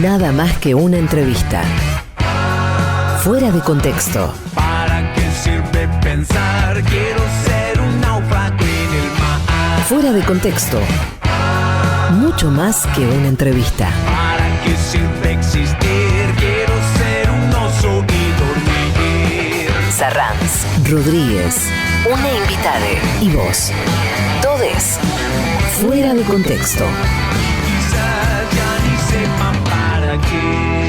Nada más que una entrevista. Fuera de contexto. ¿Para qué sirve pensar? Quiero ser un náufrago en el mar. Fuera de contexto. Mucho más que una entrevista. ¿Para qué sirve existir? Quiero ser un oso y dormir. Sarranz, Rodríguez, una invitada y vos. Todes. Fuera de contexto. Quizás ya ni sepan para qué.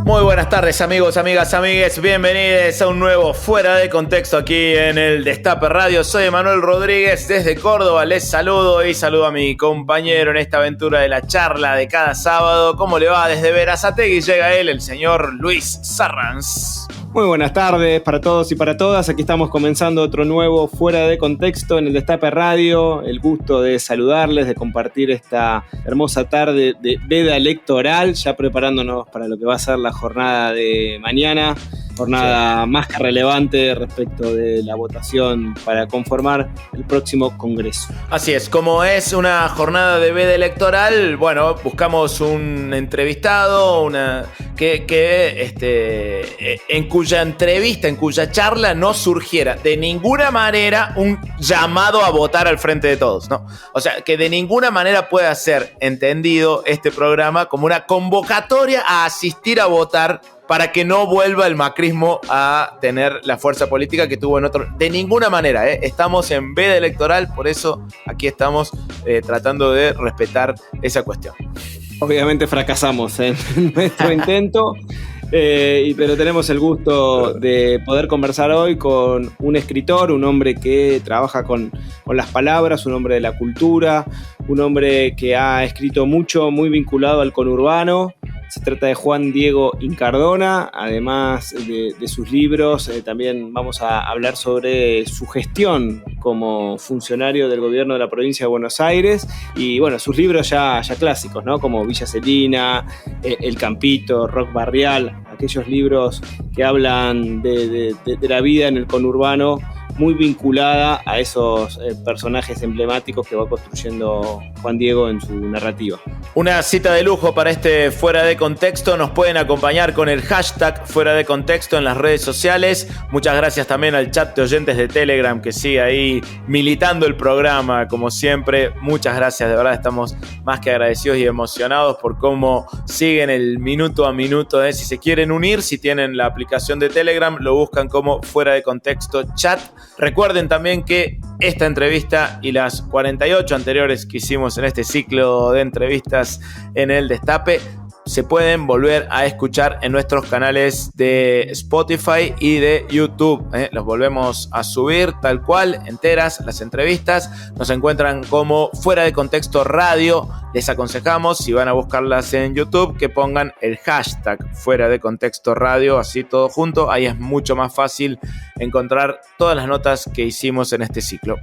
Muy buenas tardes, amigos, amigas, amigues. Bienvenidos a un nuevo Fuera de Contexto aquí en el Destape Radio. Soy Emanuel Rodríguez desde Córdoba. Les saludo y saludo a mi compañero en esta aventura de la charla de cada sábado. ¿Cómo le va? Desde Berazategui llega él, el señor Luis Sarranz. Muy buenas tardes para todos y para todas. Aquí estamos comenzando otro nuevo Fuera de Contexto en el Destape Radio. El gusto de saludarles, de compartir esta hermosa tarde de veda electoral, ya preparándonos para lo que va a ser la jornada de mañana. Jornada más que relevante respecto de la votación para conformar el próximo Congreso. Así es, como es una jornada de veda electoral, bueno, buscamos un entrevistado, en cuya entrevista, en cuya charla no surgiera de ninguna manera un llamado a votar al frente de todos, ¿no? O sea, que de ninguna manera pueda ser entendido este programa como una convocatoria a asistir a votar para que no vuelva el macrismo a tener la fuerza política que tuvo en otro. De ninguna manera, estamos en veda electoral, por eso aquí estamos tratando de respetar esa cuestión. Obviamente fracasamos en nuestro intento, pero tenemos el gusto de poder conversar hoy con un escritor, un hombre que trabaja con las palabras, un hombre de la cultura, un hombre que ha escrito mucho, muy vinculado al conurbano. Se trata de Juan Diego Incardona, además de sus libros, también vamos a hablar sobre su gestión como funcionario del gobierno de la provincia de Buenos Aires y bueno, sus libros ya clásicos, ¿no? Como Villa Celina, El Campito, Rock Barrial, aquellos libros que hablan de la vida en el conurbano, muy vinculada a esos personajes emblemáticos que va construyendo Juan Diego en su narrativa. Una cita de lujo para este Fuera de Contexto. Nos pueden acompañar con el hashtag Fuera de Contexto en las redes sociales. Muchas gracias también al chat de oyentes de Telegram que sigue ahí militando el programa, como siempre. Muchas gracias, de verdad estamos más que agradecidos y emocionados por cómo siguen el minuto a minuto. Si se quieren unir, si tienen la aplicación de Telegram, lo buscan como Fuera de Contexto Chat. Recuerden también que esta entrevista y las 48 anteriores que hicimos en este ciclo de entrevistas en el Destape se pueden volver a escuchar en nuestros canales de Spotify y de YouTube. Los volvemos a subir tal cual, enteras, las entrevistas. Nos encuentran como Fuera de Contexto Radio. Les aconsejamos, si van a buscarlas en YouTube, que pongan el hashtag Fuera de Contexto Radio, así todo junto. Ahí es mucho más fácil encontrar todas las notas que hicimos en este ciclo.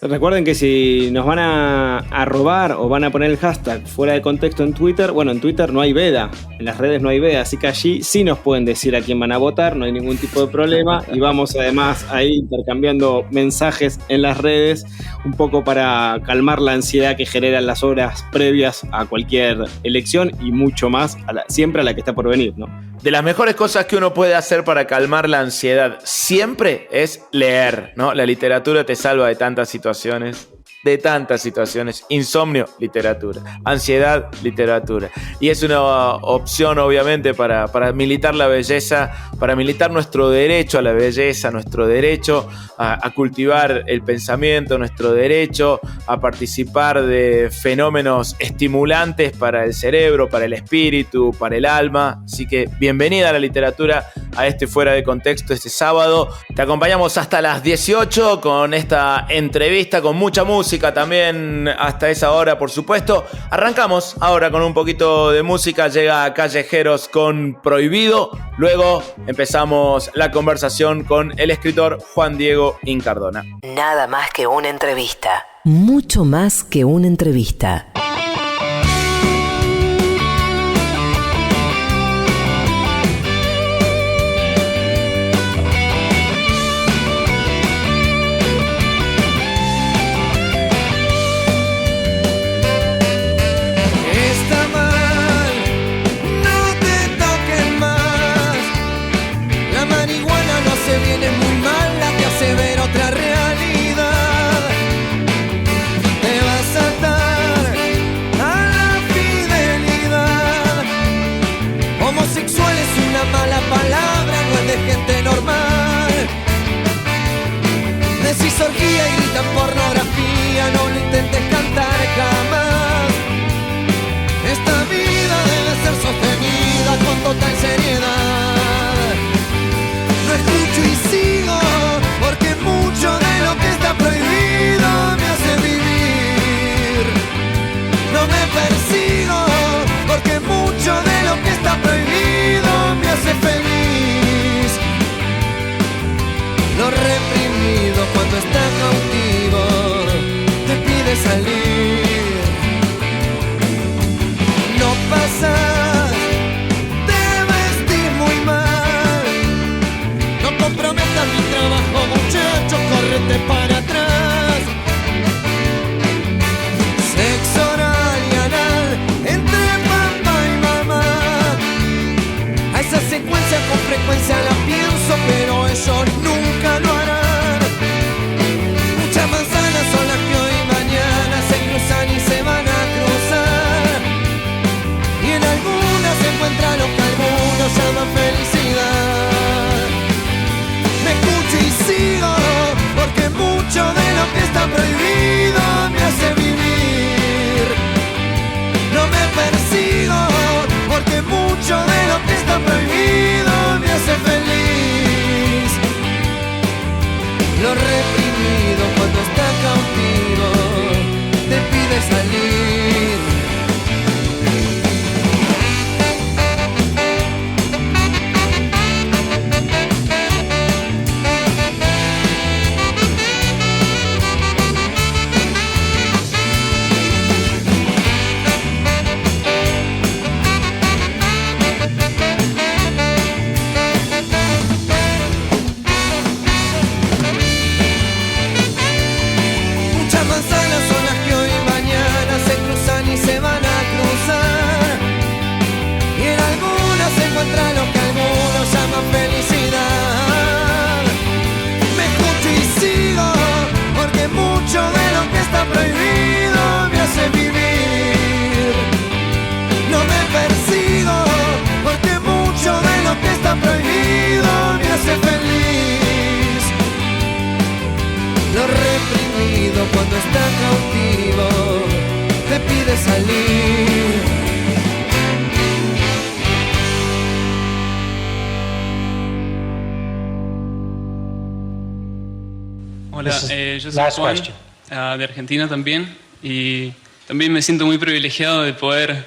Recuerden que si nos van a robar o van a poner el hashtag Fuera de Contexto en Twitter, bueno, en Twitter no hay veda, en las redes no hay veda, así que allí sí nos pueden decir a quién van a votar, no hay ningún tipo de problema y vamos además ahí intercambiando mensajes en las redes un poco para calmar la ansiedad que generan las horas previas a cualquier elección y mucho más, siempre a la que está por venir, ¿no? De las mejores cosas que uno puede hacer para calmar la ansiedad siempre es leer, ¿no? La literatura te salva de tantas situaciones. de tantas situaciones. Insomnio, literatura. Ansiedad, literatura. Y es una opción, obviamente, para militar la belleza, para militar nuestro derecho a la belleza, nuestro derecho a cultivar el pensamiento, nuestro derecho a participar de fenómenos estimulantes para el cerebro, para el espíritu, para el alma. Así que bienvenida a la literatura, a este Fuera de Contexto este sábado. Te acompañamos hasta las 18 con esta entrevista, con mucha música también hasta esa hora, por supuesto. Arrancamos ahora con un poquito de música, llega Callejeros con Prohibido, luego empezamos la conversación con el escritor Juan Diego Incardona. Nada más que una entrevista. Mucho más que una entrevista. Decís orgía y gritan pornografía, no lo intentes cantar jamás. Esta vida debe ser sostenida con total seriedad. No escucho y sigo, porque mucho de lo que está prohibido me hace vivir. No me persigo, porque mucho de lo que está prohibido me hace feliz. Lo reprimido cuando está cautivo te pide salir. No pasas, te vestís muy mal. No comprometas mi trabajo, muchacho, córrete para atrás. Sexo oral y anal entre papá y mamá. A esa secuencia con frecuencia la pienso, pero ellos nunca lo harán. Muchas manzanas son las que hoy y mañana se cruzan y se van a cruzar. Y en algunas se encuentra lo que algunos llaman felicidad. Me escucho y sigo, porque mucho de lo que está prohibido me hace vivir. No me persigo, porque mucho de lo que está prohibido me hace feliz. Lo reprimido cuando está cautivo te pide salir. Cuando está cautivo te pide salir. Hola, yo soy Juan, de Argentina también, y también me siento muy privilegiado de poder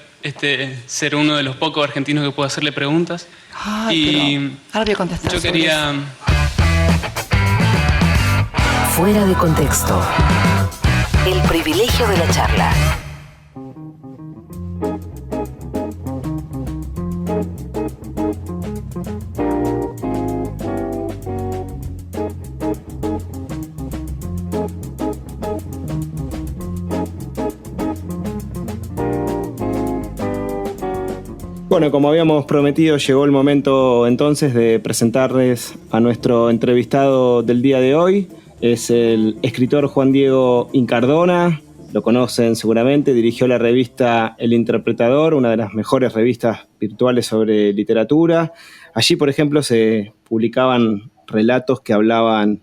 ser uno de los pocos argentinos que puedo hacerle preguntas. Pero ahora voy a contestar. Yo quería... Fuera de contexto. El privilegio de la charla. Bueno, como habíamos prometido, llegó el momento entonces de presentarles a nuestro entrevistado del día de hoy. es el escritor Juan Diego Incardona. Lo conocen seguramente, dirigió la revista El Interpretador, una de las mejores revistas virtuales sobre literatura. Allí, por ejemplo, se publicaban relatos que hablaban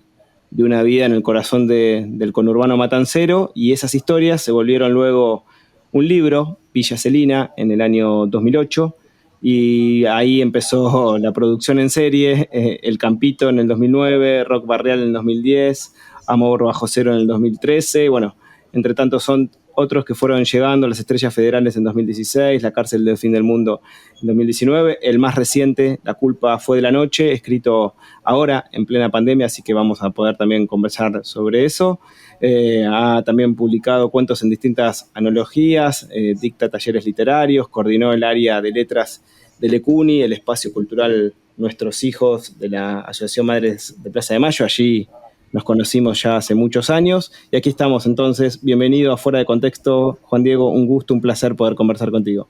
de una vida en el corazón del conurbano matancero, y esas historias se volvieron luego un libro, Villa Celina, en el año 2008, y ahí empezó la producción en serie, El Campito en el 2009, Rock Barrial en el 2010, Amor Bajo Cero en el 2013, bueno, entre tantos son otros que fueron llegando, Las Estrellas Federales en 2016, La Cárcel del Fin del Mundo en 2019, el más reciente, La Culpa Fue de la Noche, escrito ahora en plena pandemia, así que vamos a poder también conversar sobre eso. Ha también publicado cuentos en distintas antologías, dicta talleres literarios, coordinó el área de letras del ECUNI, el espacio cultural Nuestros Hijos de la Asociación Madres de Plaza de Mayo. Allí nos conocimos ya hace muchos años y aquí estamos entonces. Bienvenido a Fuera de Contexto, Juan Diego, un gusto, un placer poder conversar contigo.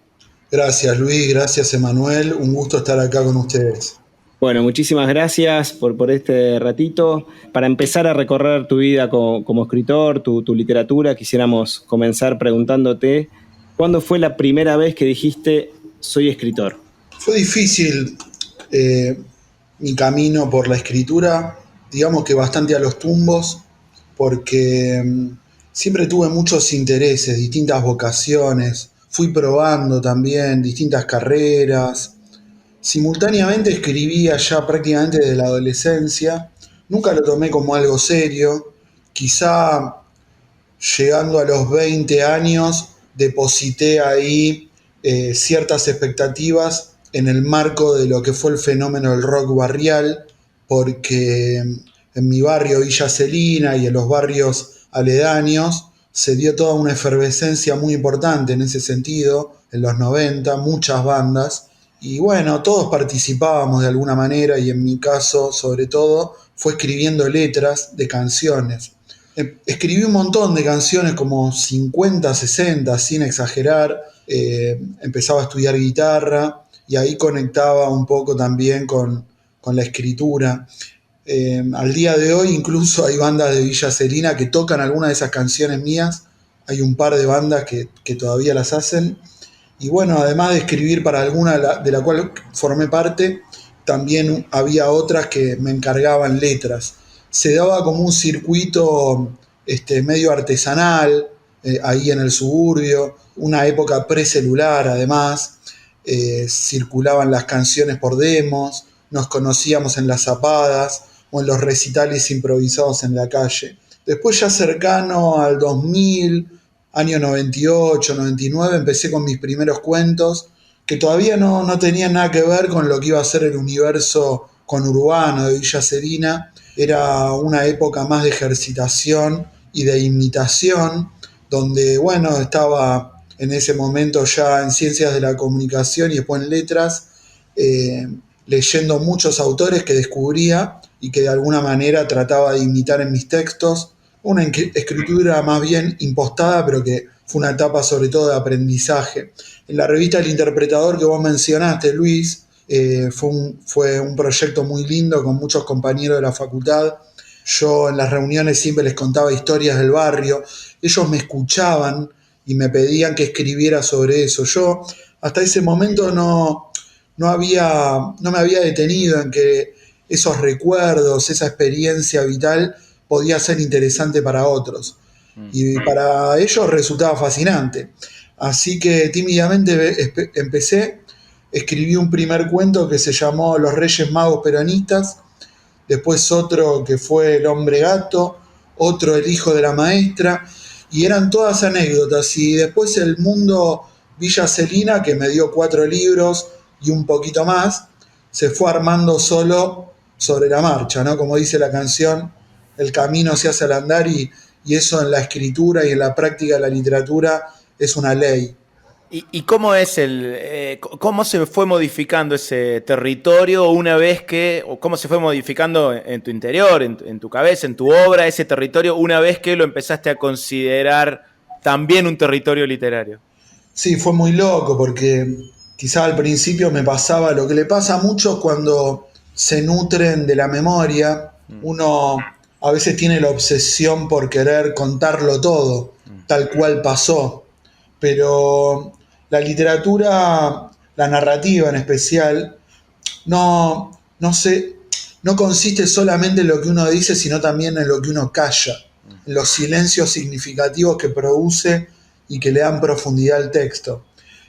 Gracias Luis, gracias Emanuel, un gusto estar acá con ustedes. Bueno, muchísimas gracias por este ratito. Para empezar a recorrer tu vida como escritor, tu literatura, quisiéramos comenzar preguntándote, ¿cuándo fue la primera vez que dijiste soy escritor? Fue difícil mi camino por la escritura, digamos que bastante a los tumbos, porque siempre tuve muchos intereses, distintas vocaciones, fui probando también distintas carreras. Simultáneamente escribía ya prácticamente desde la adolescencia, nunca lo tomé como algo serio, quizá llegando a los 20 años deposité ahí ciertas expectativas en el marco de lo que fue el fenómeno del rock barrial, porque en mi barrio Villa Celina y en los barrios aledaños se dio toda una efervescencia muy importante en ese sentido, en los 90, muchas bandas. Y bueno, todos participábamos de alguna manera y en mi caso, sobre todo, fue escribiendo letras de canciones. Escribí un montón de canciones, como 50, 60, sin exagerar. Empezaba a estudiar guitarra y ahí conectaba un poco también con la escritura. Al día de hoy incluso hay bandas de Villa Celina que tocan algunas de esas canciones mías. Hay un par de bandas que todavía las hacen. Y bueno, además de escribir para alguna de la cual formé parte, también había otras que me encargaban letras. Se daba como un circuito medio artesanal, ahí en el suburbio, una época precelular además, circulaban las canciones por demos, nos conocíamos en las zapadas o en los recitales improvisados en la calle. Después ya cercano al 2000, año 98, 99, empecé con mis primeros cuentos, que todavía no tenían nada que ver con lo que iba a ser el universo conurbano de Villa Celina. Era una época más de ejercitación y de imitación, donde, bueno, estaba en ese momento ya en Ciencias de la Comunicación y después en Letras, leyendo muchos autores que descubría y que de alguna manera trataba de imitar en mis textos. Una escritura más bien impostada, pero que fue una etapa sobre todo de aprendizaje. En la revista El Interpretador que vos mencionaste, Luis, fue un proyecto muy lindo con muchos compañeros de la facultad. Yo en las reuniones siempre les contaba historias del barrio. Ellos me escuchaban y me pedían que escribiera sobre eso. Yo hasta ese momento no me había detenido en que esos recuerdos, esa experiencia vital podía ser interesante para otros. Y para ellos resultaba fascinante. Así que tímidamente escribí un primer cuento que se llamó Los Reyes Magos Peronistas, después otro que fue El Hombre Gato, otro El Hijo de la Maestra, y eran todas anécdotas. Y después El Mundo Villa Celina, que me dio 4 libros y un poquito más, se fue armando solo sobre la marcha, ¿no? Como dice la canción, el camino se hace al andar, y eso en la escritura y en la práctica de la literatura es una ley. ¿Y cómo cómo se fue modificando ese territorio o cómo se fue modificando en tu interior, en tu cabeza, en tu obra, ese territorio, una vez que lo empezaste a considerar también un territorio literario? Sí, fue muy loco porque quizá al principio me pasaba lo que le pasa a muchos cuando se nutren de la memoria. Uno a veces tiene la obsesión por querer contarlo todo, tal cual pasó. Pero la literatura, la narrativa en especial, no consiste solamente en lo que uno dice, sino también en lo que uno calla, en los silencios significativos que produce y que le dan profundidad al texto.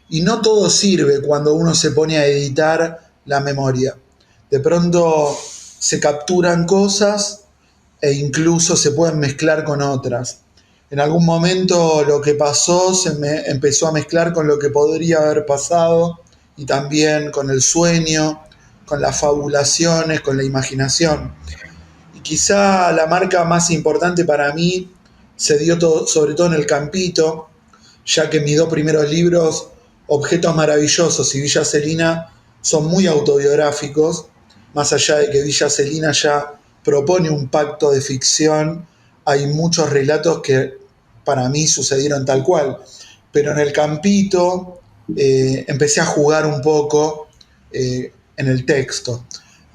Y no todo sirve cuando uno se pone a editar la memoria. De pronto se capturan cosas e incluso se pueden mezclar con otras. En algún momento lo que pasó se me empezó a mezclar con lo que podría haber pasado y también con el sueño, con las fabulaciones, con la imaginación. Y quizá la marca más importante para mí se dio sobre todo en El Campito, ya que mis 2 primeros libros, Objetos Maravillosos y Villa Celina, son muy autobiográficos, más allá de que Villa Celina ya propone un pacto de ficción, hay muchos relatos que para mí sucedieron tal cual. Pero en El Campito empecé a jugar un poco en el texto.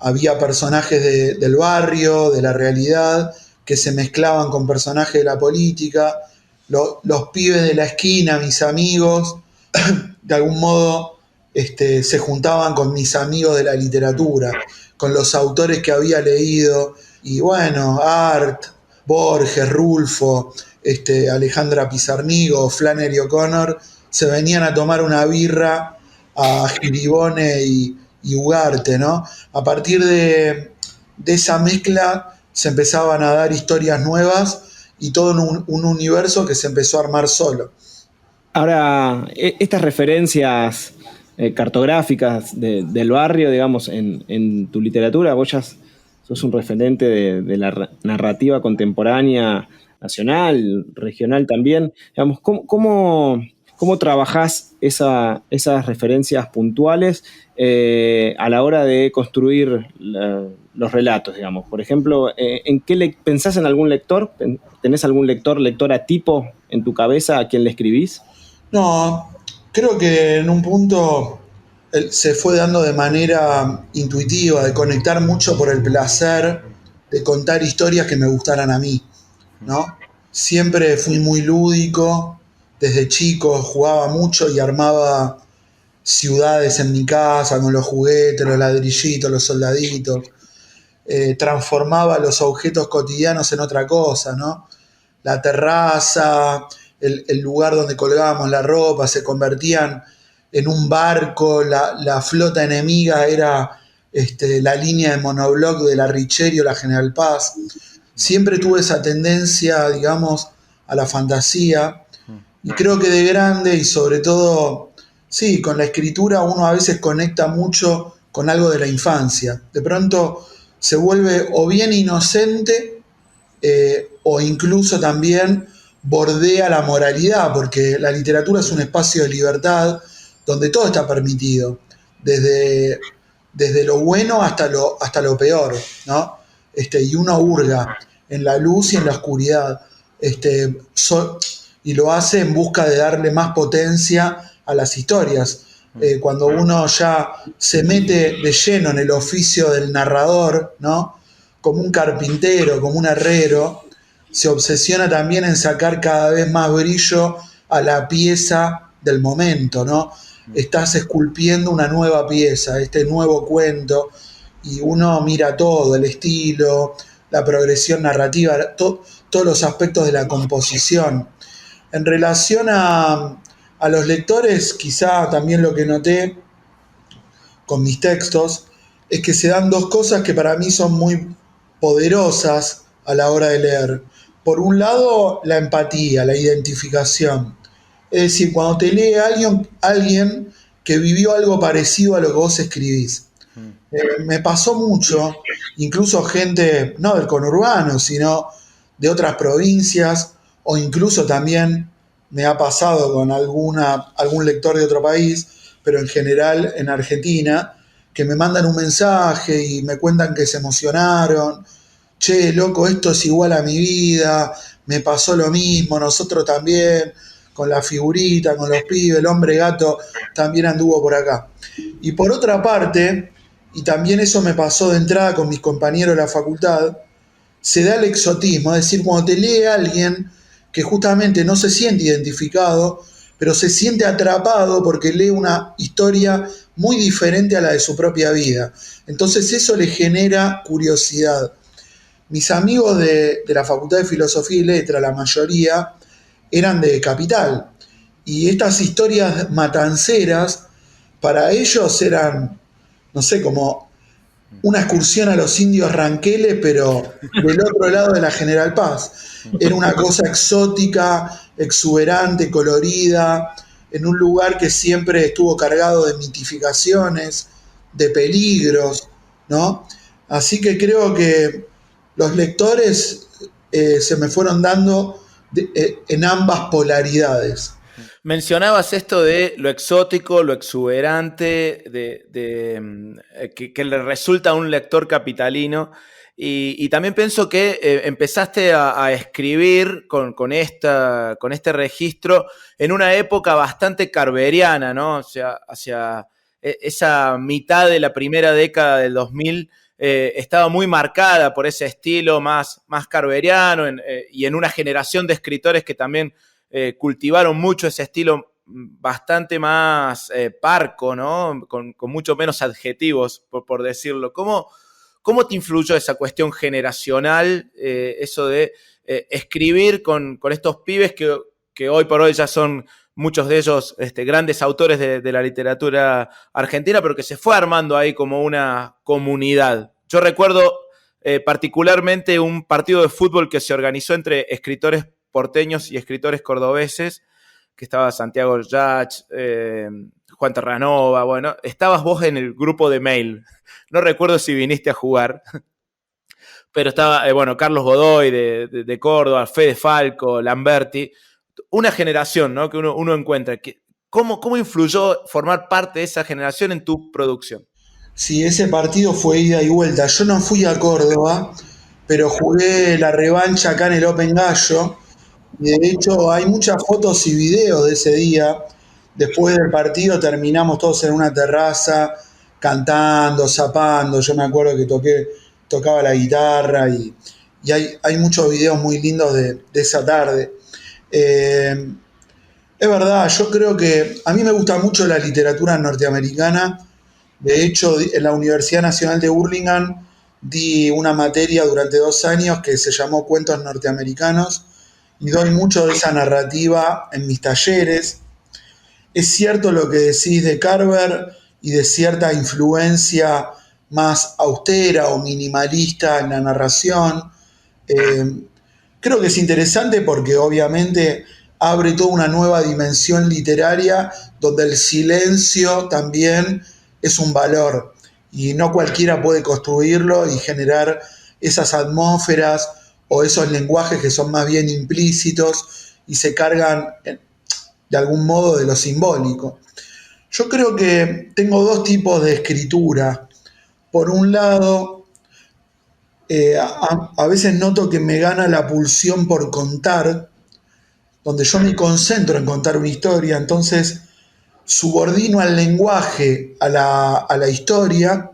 Había personajes del barrio, de la realidad, que se mezclaban con personajes de la política. Los pibes de la esquina, mis amigos, de algún modo se juntaban con mis amigos de la literatura, con los autores que había leído. Y bueno, Art, Borges, Rulfo, Alejandra Pizarnigo, Flannery O'Connor, se venían a tomar una birra a Giribone y Ugarte, ¿no? A partir de esa mezcla se empezaban a dar historias nuevas y todo un universo que se empezó a armar solo. Ahora, estas referencias cartográficas del barrio, digamos, en tu literatura, vos ya sos un referente de la narrativa contemporánea nacional, regional también. Digamos, ¿cómo trabajás esas referencias puntuales a la hora de construir los relatos, digamos? Por ejemplo, ¿en qué pensás en algún lector? ¿Tenés algún lectora tipo en tu cabeza a quien le escribís? No, creo que en un punto se fue dando de manera intuitiva, de conectar mucho por el placer de contar historias que me gustaran a mí, ¿no? Siempre fui muy lúdico, desde chico jugaba mucho y armaba ciudades en mi casa con los juguetes, los ladrillitos, los soldaditos. Transformaba los objetos cotidianos en otra cosa, ¿no? La terraza, el lugar donde colgábamos la ropa, se convertían en un barco, la flota enemiga era la línea de monobloc de la Richerio, la General Paz. Siempre tuve esa tendencia, digamos, a la fantasía, y creo que de grande y sobre todo, sí, con la escritura uno a veces conecta mucho con algo de la infancia. De pronto se vuelve o bien inocente o incluso también bordea la moralidad, porque la literatura es un espacio de libertad donde todo está permitido, desde lo bueno hasta lo peor, ¿no? Y uno hurga en la luz y en la oscuridad, y lo hace en busca de darle más potencia a las historias. Cuando uno ya se mete de lleno en el oficio del narrador, ¿no? Como un carpintero, como un herrero, se obsesiona también en sacar cada vez más brillo a la pieza del momento, ¿no? Estás esculpiendo una nueva pieza, este nuevo cuento, y uno mira todo, el estilo, la progresión narrativa, todos los aspectos de la composición. En relación a los lectores, quizá también lo que noté con mis textos es que se dan 2 cosas que para mí son muy poderosas a la hora de leer. Por un lado, la empatía, la identificación. Es decir, cuando te lee alguien que vivió algo parecido a lo que vos escribís. Me pasó mucho, incluso gente, no del conurbano, sino de otras provincias, o incluso también me ha pasado con algún lector de otro país, pero en general en Argentina, que me mandan un mensaje y me cuentan que se emocionaron. Che, loco, esto es igual a mi vida, me pasó lo mismo, nosotros también, con la figurita, con los pibes, el hombre gato también anduvo por acá. Y por otra parte, y también eso me pasó de entrada con mis compañeros de la facultad, se da el exotismo, es decir, cuando te lee alguien que justamente no se siente identificado, pero se siente atrapado porque lee una historia muy diferente a la de su propia vida. Entonces eso le genera curiosidad. Mis amigos de la Facultad de Filosofía y Letras, la mayoría, eran de Capital. Y estas historias matanceras, para ellos eran, no sé, como una excursión a los indios Ranqueles, pero del otro lado de la General Paz. Era una cosa exótica, exuberante, colorida, en un lugar que siempre estuvo cargado de mitificaciones, de peligros, ¿no? Así que creo que los lectores se me fueron dando en ambas polaridades. Mencionabas esto de lo exótico, lo exuberante, que le resulta a un lector capitalino. Y también pienso que empezaste a escribir con este registro en una época bastante carveriana, ¿no? O sea, hacia esa mitad de la primera década del 2000 estaba muy marcada por ese estilo más carveriano y en una generación de escritores que también cultivaron mucho ese estilo bastante más parco, ¿no? Con mucho menos adjetivos, por decirlo. ¿Cómo te influyó esa cuestión generacional, eso de escribir con estos pibes que hoy por hoy ya son muchos de ellos grandes autores de la literatura argentina, pero que se fue armando ahí como una comunidad? Yo recuerdo particularmente un partido de fútbol que se organizó entre escritores porteños y escritores cordobeses, que estaba Santiago Yach, Juan Terranova, bueno, estabas vos en el grupo de mail. No recuerdo si viniste a jugar, pero estaba, Carlos Godoy de Córdoba, Fede Falco, Lamberti, una generación, ¿no? Que uno encuentra. ¿Cómo influyó formar parte de esa generación en tu producción? Sí, ese partido fue ida y vuelta. Yo no fui a Córdoba, pero jugué la revancha acá en el Open Gallo. Y de hecho hay muchas fotos y videos de ese día. Después del partido terminamos todos en una terraza, cantando, zapando. Yo me acuerdo que tocaba la guitarra y hay muchos videos muy lindos de esa tarde. Es verdad, yo creo que a mí me gusta mucho la literatura norteamericana. De hecho, en la Universidad Nacional de Burlingame di una materia durante 2 años que se llamó Cuentos Norteamericanos y doy mucho de esa narrativa en mis talleres. Es cierto lo que decís de Carver y de cierta influencia más austera o minimalista en la narración. Creo que es interesante porque obviamente abre toda una nueva dimensión literaria donde el silencio también es un valor y no cualquiera puede construirlo y generar esas atmósferas o esos lenguajes que son más bien implícitos y se cargan de algún modo de lo simbólico. Yo creo que tengo 2 tipos de escritura. Por un lado, a veces noto que me gana la pulsión por contar, donde yo me concentro en contar una historia, entonces subordino al lenguaje a la historia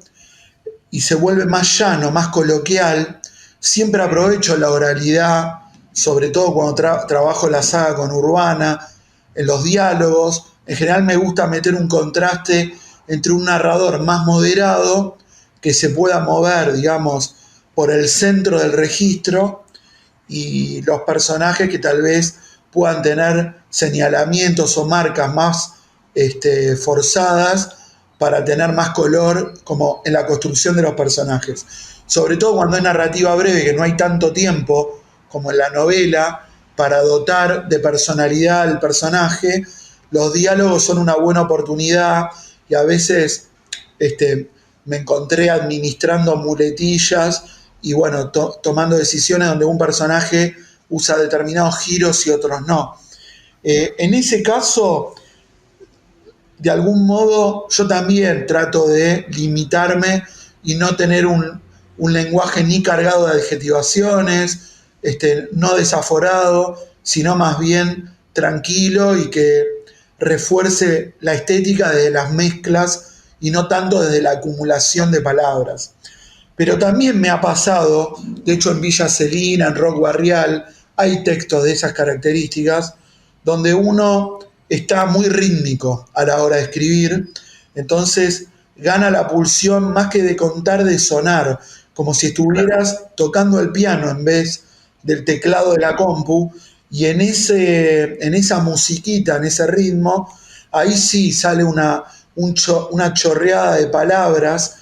y se vuelve más llano, más coloquial. Siempre aprovecho la oralidad, sobre todo cuando trabajo la saga con Urbana, en los diálogos. En general me gusta meter un contraste entre un narrador más moderado, que se pueda mover, digamos, por el centro del registro, y los personajes que tal vez puedan tener señalamientos o marcas más forzadas para tener más color como en la construcción de los personajes. Sobre todo cuando es narrativa breve, que no hay tanto tiempo como en la novela para dotar de personalidad al personaje, los diálogos son una buena oportunidad y a veces me encontré administrando muletillas y bueno, tomando decisiones donde un personaje usa determinados giros y otros no. En ese caso, de algún modo, yo también trato de limitarme y no tener un lenguaje ni cargado de adjetivaciones, no desaforado, sino más bien tranquilo y que refuerce la estética desde las mezclas y no tanto desde la acumulación de palabras. Pero también me ha pasado, de hecho en Villa Celina, en Rock Barrial, hay textos de esas características, donde uno está muy rítmico a la hora de escribir, entonces gana la pulsión más que de contar, de sonar, como si estuvieras tocando el piano en vez del teclado de la compu, y en esa musiquita, en ese ritmo, ahí sí sale una chorreada de palabras,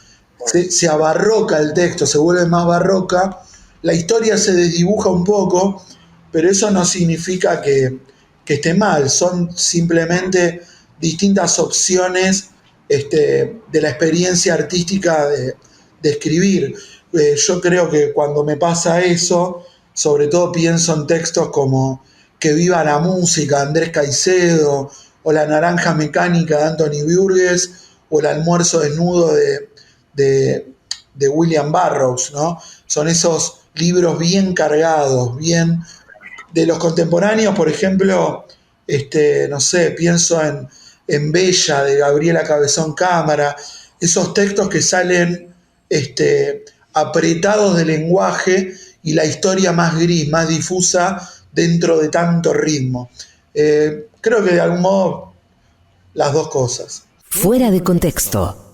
se abarroca el texto, se vuelve más barroca, la historia se desdibuja un poco, pero eso no significa que esté mal, son simplemente distintas opciones de la experiencia artística de escribir. Yo creo que cuando me pasa eso, sobre todo pienso en textos como Que viva la música, Andrés Caicedo, o La naranja mecánica de Anthony Burgess, o El almuerzo desnudo de William Burroughs, ¿no? Son esos libros bien cargados, bien... De los contemporáneos, por ejemplo, no sé, pienso en Bella, de Gabriela Cabezón Cámara, esos textos que salen apretados de lenguaje y la historia más gris, más difusa dentro de tanto ritmo. Creo que de algún modo las dos cosas. Fuera de contexto.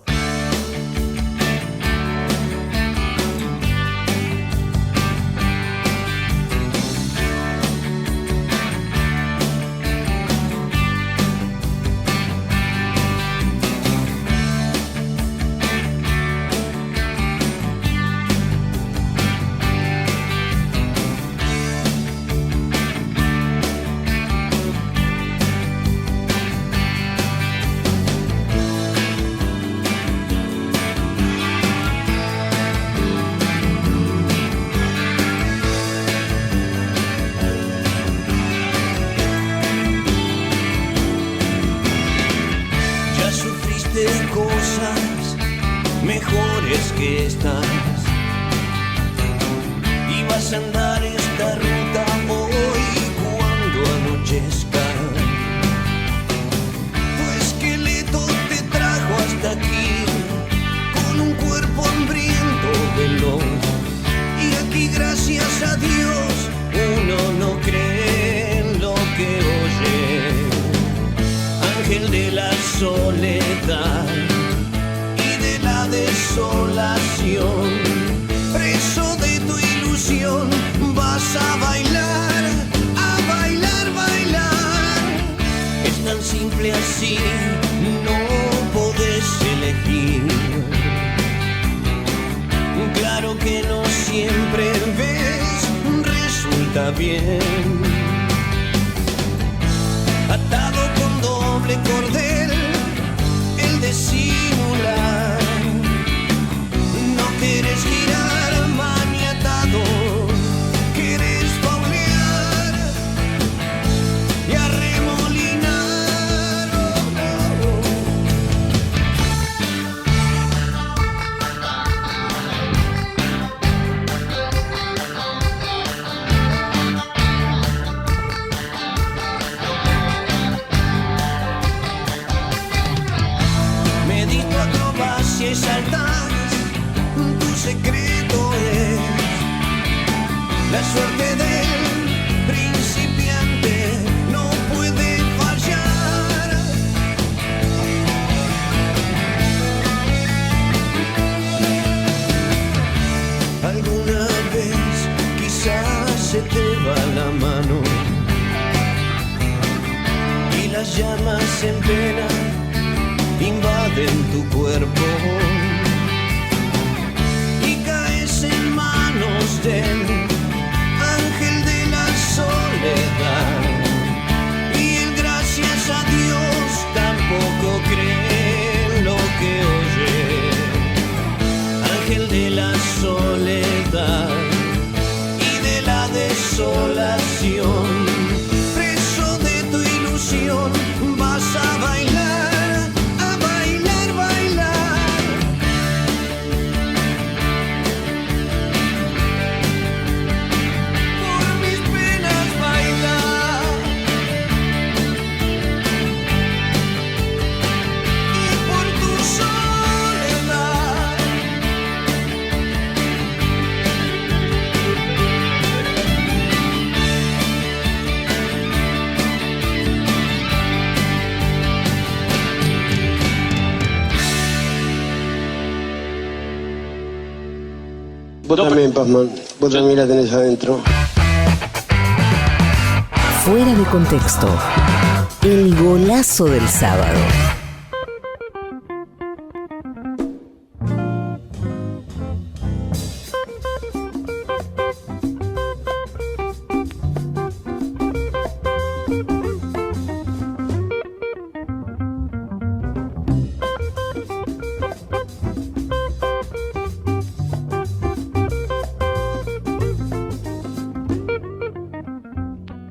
Vos también, Pazman. Vos también la tenés adentro. Fuera de contexto. El golazo del sábado.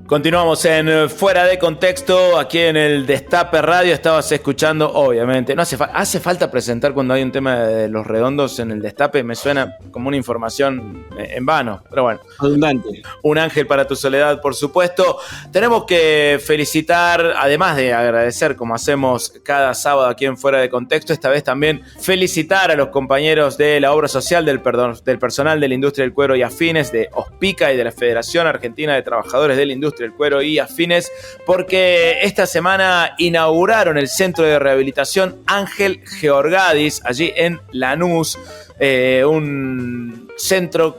Continuamos en Fuera de Contexto, aquí en el Destape Radio. Estabas escuchando, obviamente, no hace falta presentar cuando hay un tema de Los Redondos en el Destape. Me suena como una información en vano, pero bueno. Abundante. Un ángel para tu soledad, por supuesto. Tenemos que felicitar, además de agradecer, como hacemos cada sábado aquí en Fuera de Contexto, esta vez también felicitar a los compañeros de la obra social del personal de la industria del cuero y afines, de OSPICA y de la Federación Argentina de Trabajadores de la Industria del Cuero y afines, porque esta semana inauguraron el centro de rehabilitación Ángel Georgadis, allí en Lanús, un centro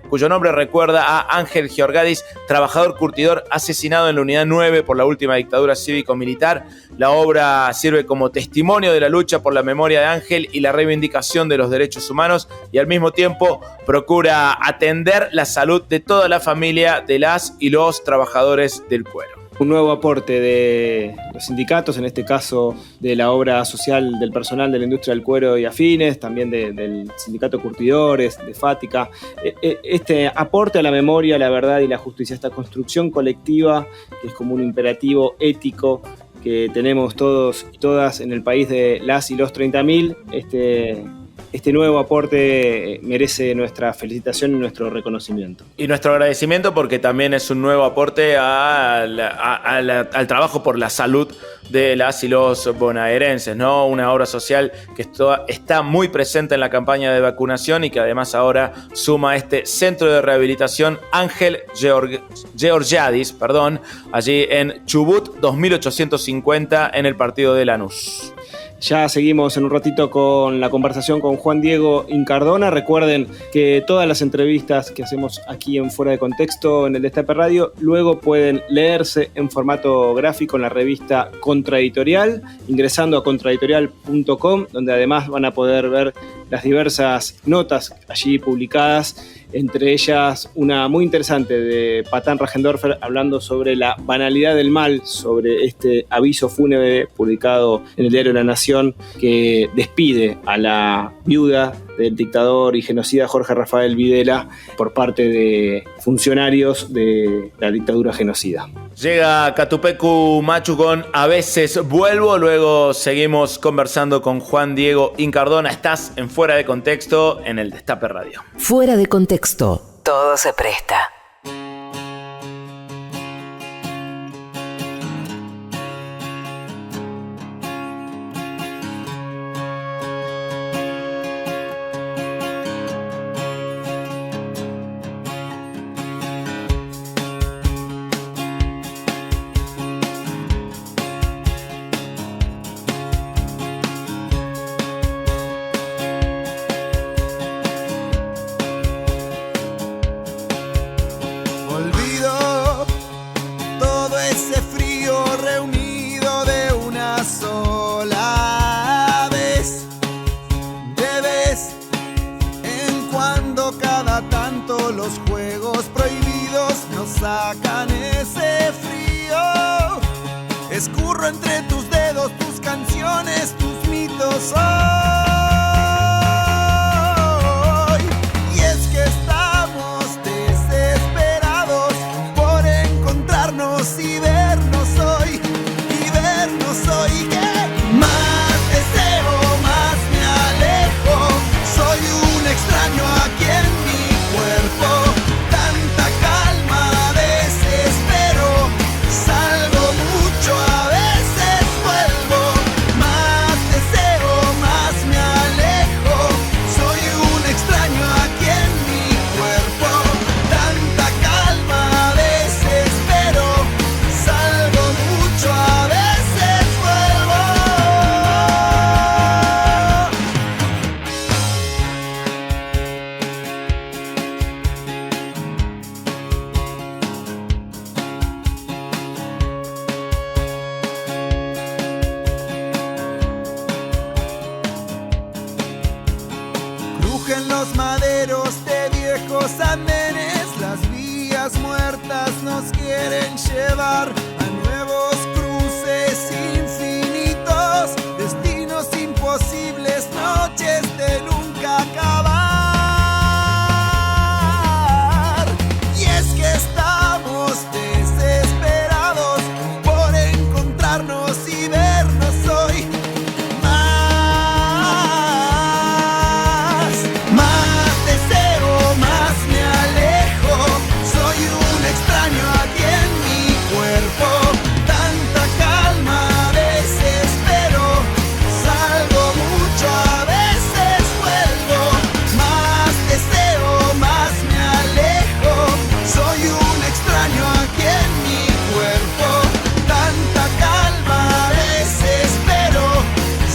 cuyo nombre recuerda a Ángel Georgadis, trabajador curtidor asesinado en la Unidad 9 por la última dictadura cívico-militar. La obra sirve como testimonio de la lucha por la memoria de Ángel y la reivindicación de los derechos humanos, y al mismo tiempo procura atender la salud de toda la familia de las y los trabajadores del cuero. Un nuevo aporte de los sindicatos, en este caso de la obra social del personal de la industria del cuero y afines, también del sindicato Curtidores, de Fática. Este aporte a la memoria, la verdad y la justicia, esta construcción colectiva que es como un imperativo ético que tenemos todos y todas en el país de las y los 30.000, este nuevo aporte merece nuestra felicitación y nuestro reconocimiento. Y nuestro agradecimiento, porque también es un nuevo aporte al trabajo por la salud de las y los bonaerenses, ¿no? Una obra social que está muy presente en la campaña de vacunación y que además ahora suma este centro de rehabilitación Ángel Georgadis, allí en Chubut 2850 en el partido de Lanús. Ya seguimos en un ratito con la conversación con Juan Diego Incardona. Recuerden que todas las entrevistas que hacemos aquí en Fuera de Contexto en el Destape Radio luego pueden leerse en formato gráfico en la revista Contraeditorial, ingresando a contraeditorial.com, donde además van a poder ver las diversas notas allí publicadas, entre ellas una muy interesante de Patán Rajendorfer hablando sobre la banalidad del mal, sobre este aviso fúnebre publicado en el diario La Nación que despide a la viuda del dictador y genocida Jorge Rafael Videla por parte de funcionarios de la dictadura genocida. Llega Catupecu Machu con A veces vuelvo, luego seguimos conversando con Juan Diego Incardona. Estás en Fuera de Contexto en el Destape Radio. Fuera de Contexto, todo se presta. Sacan ese frío, escurro entre tus dedos, tus canciones, tus mitos hoy. Y es que estamos desesperados por encontrarnos y vernos hoy, que más deseo, más me alejo, soy un extraño aquí en mi cuerpo. Más me puertas nos quieren llevar a nuevos cruces infinitos, destinos imposibles, noches de nunca acabar. Y es que estamos desesperados por encontrarnos y vernos hoy. Más deseo, más me alejo. Soy un extraño aquí en mi cuerpo. Tanta calma, desespero. Salgo mucho, a veces vuelvo. Más deseo, más me alejo. Soy un extraño aquí en mi cuerpo. Tanta calma, desespero.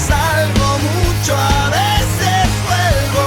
Salgo mucho, a veces vuelvo.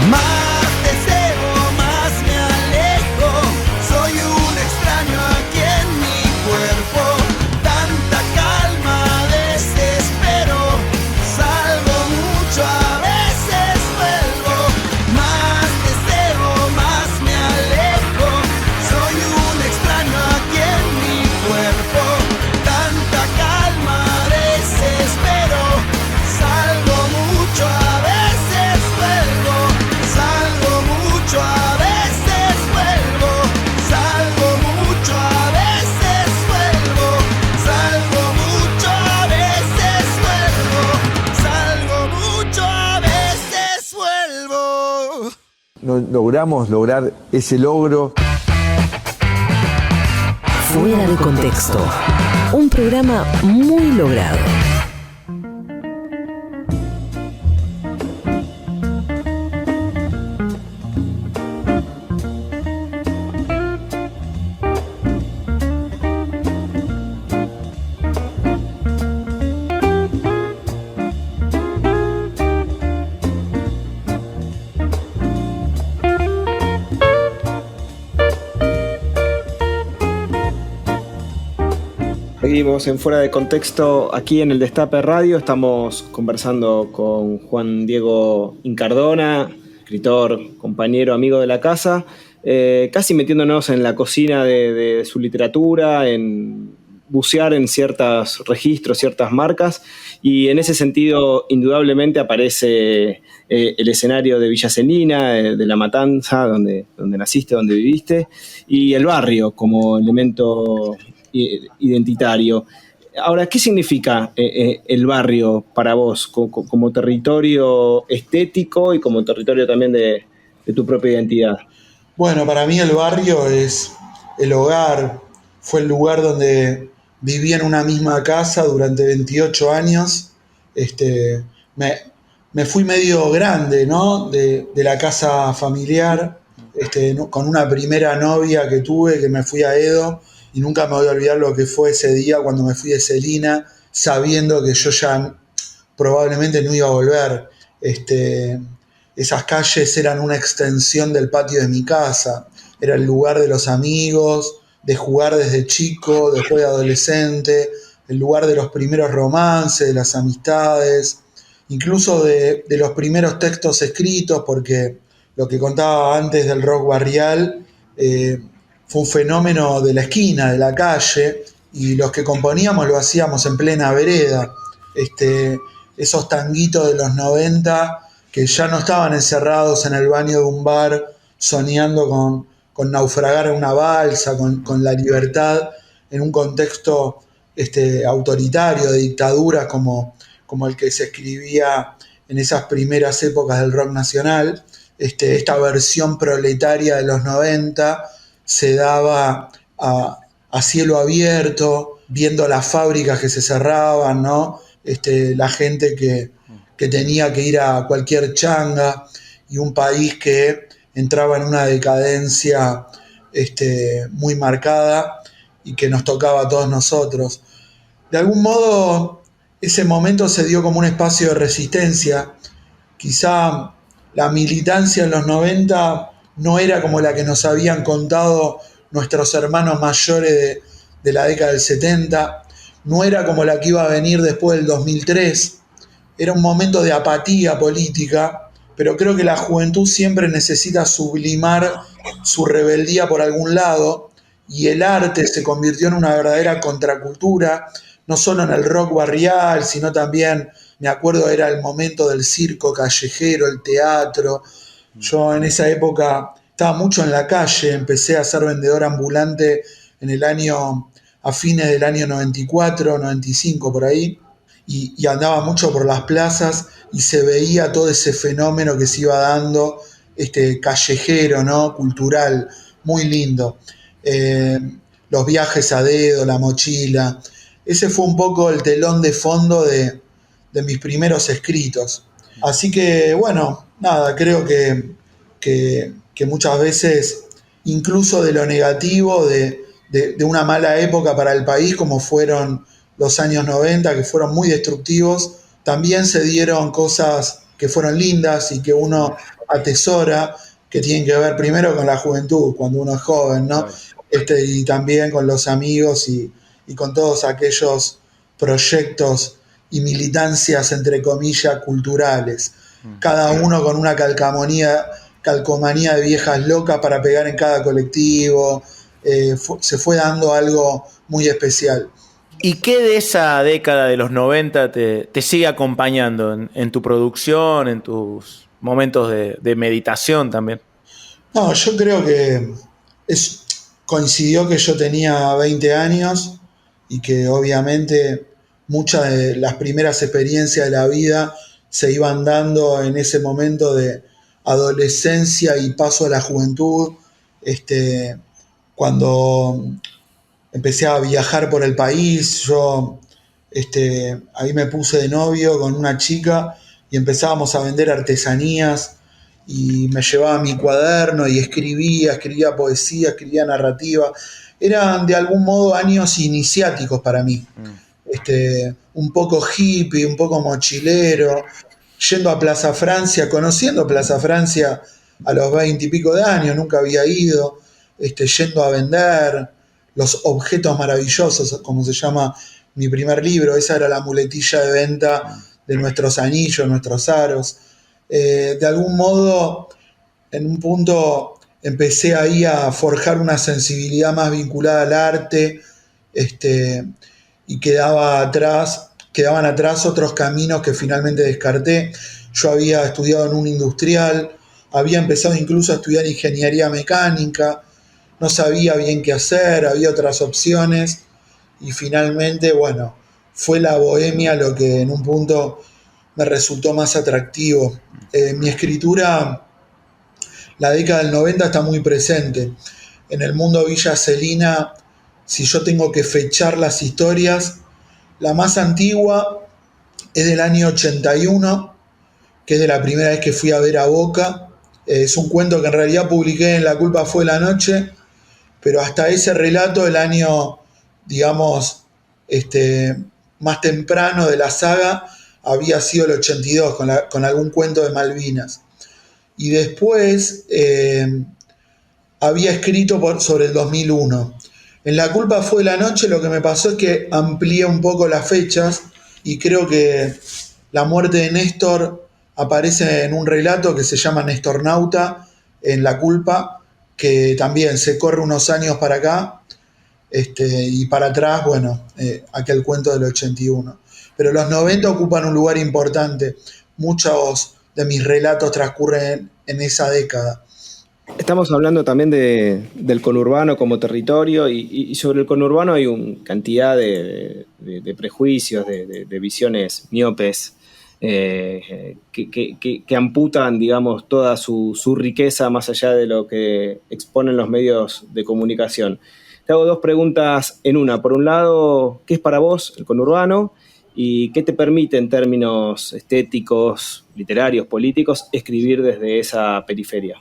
Más deseo, más me alejo. Soy un extraño aquí en mi cuerpo. Tanta calma, desespero. Salgo mucho, a veces vuelvo. Más deseo, más me alejo. Soy un extraño aquí en mi cuerpo. Tanta calma, desespero. Salgo mucho, a veces vuelvo. Salgo mucho, a veces vuelvo. Salgo mucho, a veces vuelvo. Salgo mucho, a veces vuelvo. Salgo mucho, a veces vuelvo. No logramos lograr ese logro. Fuera de contexto. Un programa muy logrado. Seguimos en Fuera de Contexto aquí en el Destape Radio. Estamos conversando con Juan Diego Incardona, escritor, compañero, amigo de la casa, casi metiéndonos en la cocina de su literatura, en bucear en ciertos registros, ciertas marcas, y en ese sentido indudablemente aparece el escenario de Villa Celina, de La Matanza, donde naciste, donde viviste, y el barrio como elemento identitario. Ahora, ¿qué significa el barrio para vos como territorio estético y como territorio también de tu propia identidad? Bueno, para mí el barrio es el hogar, fue el lugar donde viví en una misma casa durante 28 años. Me fui medio grande, ¿no? De la casa familiar, con una primera novia que tuve, que me fui a Edo, y nunca me voy a olvidar lo que fue ese día cuando me fui de Celina, sabiendo que yo ya probablemente no iba a volver. Esas calles eran una extensión del patio de mi casa, era el lugar de los amigos, de jugar desde chico, después de adolescente, el lugar de los primeros romances, de las amistades, incluso de los primeros textos escritos, porque lo que contaba antes del rock barrial fue un fenómeno de la esquina, de la calle, y los que componíamos lo hacíamos en plena vereda. Esos tanguitos de los 90 que ya no estaban encerrados en el baño de un bar soñando con naufragar en una balsa, con la libertad en un contexto autoritario, de dictadura como el que se escribía en esas primeras épocas del rock nacional. Esta versión proletaria de los 90 se daba a cielo abierto, viendo las fábricas que se cerraban, ¿no? La gente que que tenía que ir a cualquier changa, y un país que entraba en una decadencia muy marcada y que nos tocaba a todos nosotros. De algún modo, ese momento se dio como un espacio de resistencia. Quizá la militancia en los 90 no era como la que nos habían contado nuestros hermanos mayores de la década del 70, no era como la que iba a venir después del 2003, era un momento de apatía política, pero creo que la juventud siempre necesita sublimar su rebeldía por algún lado, y el arte se convirtió en una verdadera contracultura, no solo en el rock barrial, sino también, me acuerdo, era el momento del circo callejero, el teatro. Yo en esa época estaba mucho en la calle, empecé a ser vendedor ambulante a fines del año 94, 95 por ahí, y andaba mucho por las plazas y se veía todo ese fenómeno que se iba dando, callejero, ¿no? Cultural, muy lindo. Los viajes a dedo, la mochila, ese fue un poco el telón de fondo de mis primeros escritos. Así que, bueno, nada, creo que muchas veces, incluso de lo negativo, de una mala época para el país, como fueron los años 90, que fueron muy destructivos, también se dieron cosas que fueron lindas y que uno atesora, que tienen que ver primero con la juventud, cuando uno es joven, ¿no? Y también con los amigos y con todos aquellos proyectos y militancias, entre comillas, culturales. Cada uno con una calcomanía de viejas locas para pegar en cada colectivo. Se fue dando algo muy especial. ¿Y qué de esa década de los 90 te sigue acompañando en tu producción, en tus momentos de meditación también? No, yo creo que coincidió que yo tenía 20 años y que obviamente muchas de las primeras experiencias de la vida se iban dando en ese momento de adolescencia y paso a la juventud, cuando empecé a viajar por el país. Yo ahí me puse de novio con una chica y empezábamos a vender artesanías, y me llevaba mi cuaderno y escribía poesía, escribía narrativa. Eran de algún modo años iniciáticos para mí. Un poco hippie, un poco mochilero, yendo a Plaza Francia, conociendo Plaza Francia a los 20 y pico de años, nunca había ido, yendo a vender los objetos maravillosos, como se llama mi primer libro. Esa era la muletilla de venta de nuestros anillos, nuestros aros. De algún modo, en un punto empecé ahí a forjar una sensibilidad más vinculada al arte, y quedaban atrás otros caminos que finalmente descarté. Yo había estudiado en un industrial, había empezado incluso a estudiar ingeniería mecánica, no sabía bien qué hacer, había otras opciones, y finalmente, bueno, fue la bohemia lo que en un punto me resultó más atractivo. Mi escritura, la década del 90 está muy presente. En el mundo Villa Celina, si yo tengo que fechar las historias, la más antigua es del año 81, que es de la primera vez que fui a ver a Boca. Es un cuento que en realidad publiqué en La culpa fue la noche, pero hasta ese relato, el año, digamos, más temprano de la saga, había sido el 82, con algún cuento de Malvinas. Y después había escrito sobre el 2001. En La culpa fue la noche lo que me pasó es que amplié un poco las fechas, y creo que la muerte de Néstor aparece en un relato que se llama Nestornauta, en La culpa, que también se corre unos años para acá, y para atrás, bueno, aquel cuento del 81. Pero los 90 ocupan un lugar importante. Muchos de mis relatos transcurren en esa década. Estamos hablando también del conurbano como territorio, y sobre el conurbano hay una cantidad de prejuicios, de visiones miopes, que amputan, digamos, toda su riqueza más allá de lo que exponen los medios de comunicación. Te hago dos preguntas en una. Por un lado, ¿qué es para vos el conurbano? ¿Y qué te permite en términos estéticos, literarios, políticos, escribir desde esa periferia?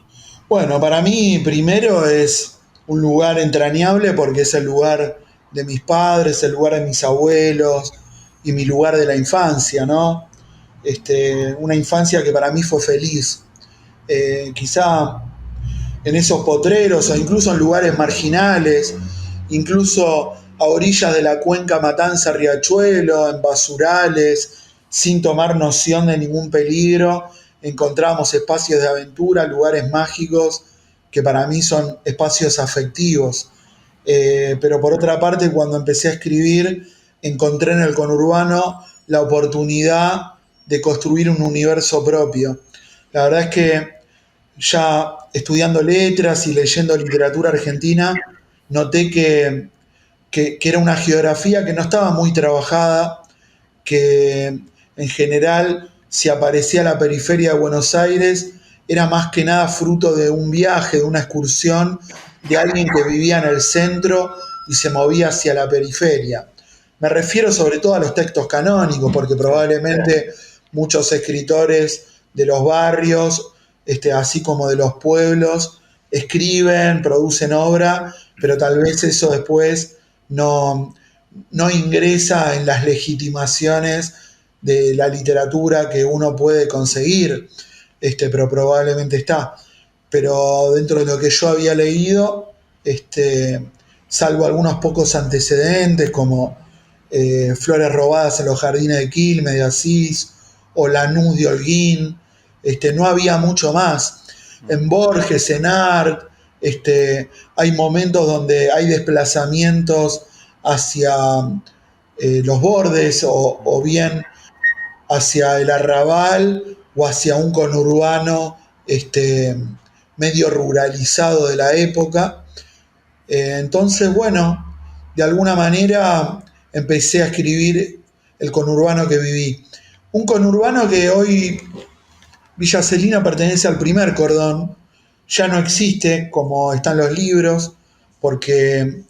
Bueno, para mí primero es un lugar entrañable porque es el lugar de mis padres, el lugar de mis abuelos y mi lugar de la infancia, ¿no? Una infancia que para mí fue feliz. Quizá en esos potreros o incluso en lugares marginales, incluso a orillas de la cuenca Matanza-Riachuelo, en basurales, sin tomar noción de ningún peligro, encontramos espacios de aventura, lugares mágicos que para mí son espacios afectivos. Pero por otra parte, cuando empecé a escribir, encontré en el conurbano la oportunidad de construir un universo propio. La verdad es que ya estudiando letras y leyendo literatura argentina, noté que era una geografía que no estaba muy trabajada, que en general si aparecía la periferia de Buenos Aires era más que nada fruto de un viaje, de una excursión, de alguien que vivía en el centro y se movía hacia la periferia. Me refiero sobre todo a los textos canónicos, porque probablemente muchos escritores de los barrios, así como de los pueblos, escriben, producen obra, pero tal vez eso después no ingresa en las legitimaciones de la literatura que uno puede conseguir, pero probablemente está. Pero dentro de lo que yo había leído, salvo algunos pocos antecedentes como Flores robadas en los jardines de Quilmes, de Asís, o Lanús de Holguín, no había mucho más. En Borges, en Art, hay momentos donde hay desplazamientos hacia los bordes o bien hacia el arrabal o hacia un conurbano medio ruralizado de la época. Entonces, bueno, de alguna manera empecé a escribir el conurbano que viví. Un conurbano que hoy Villa Celina pertenece al primer cordón, ya no existe como están los libros, porque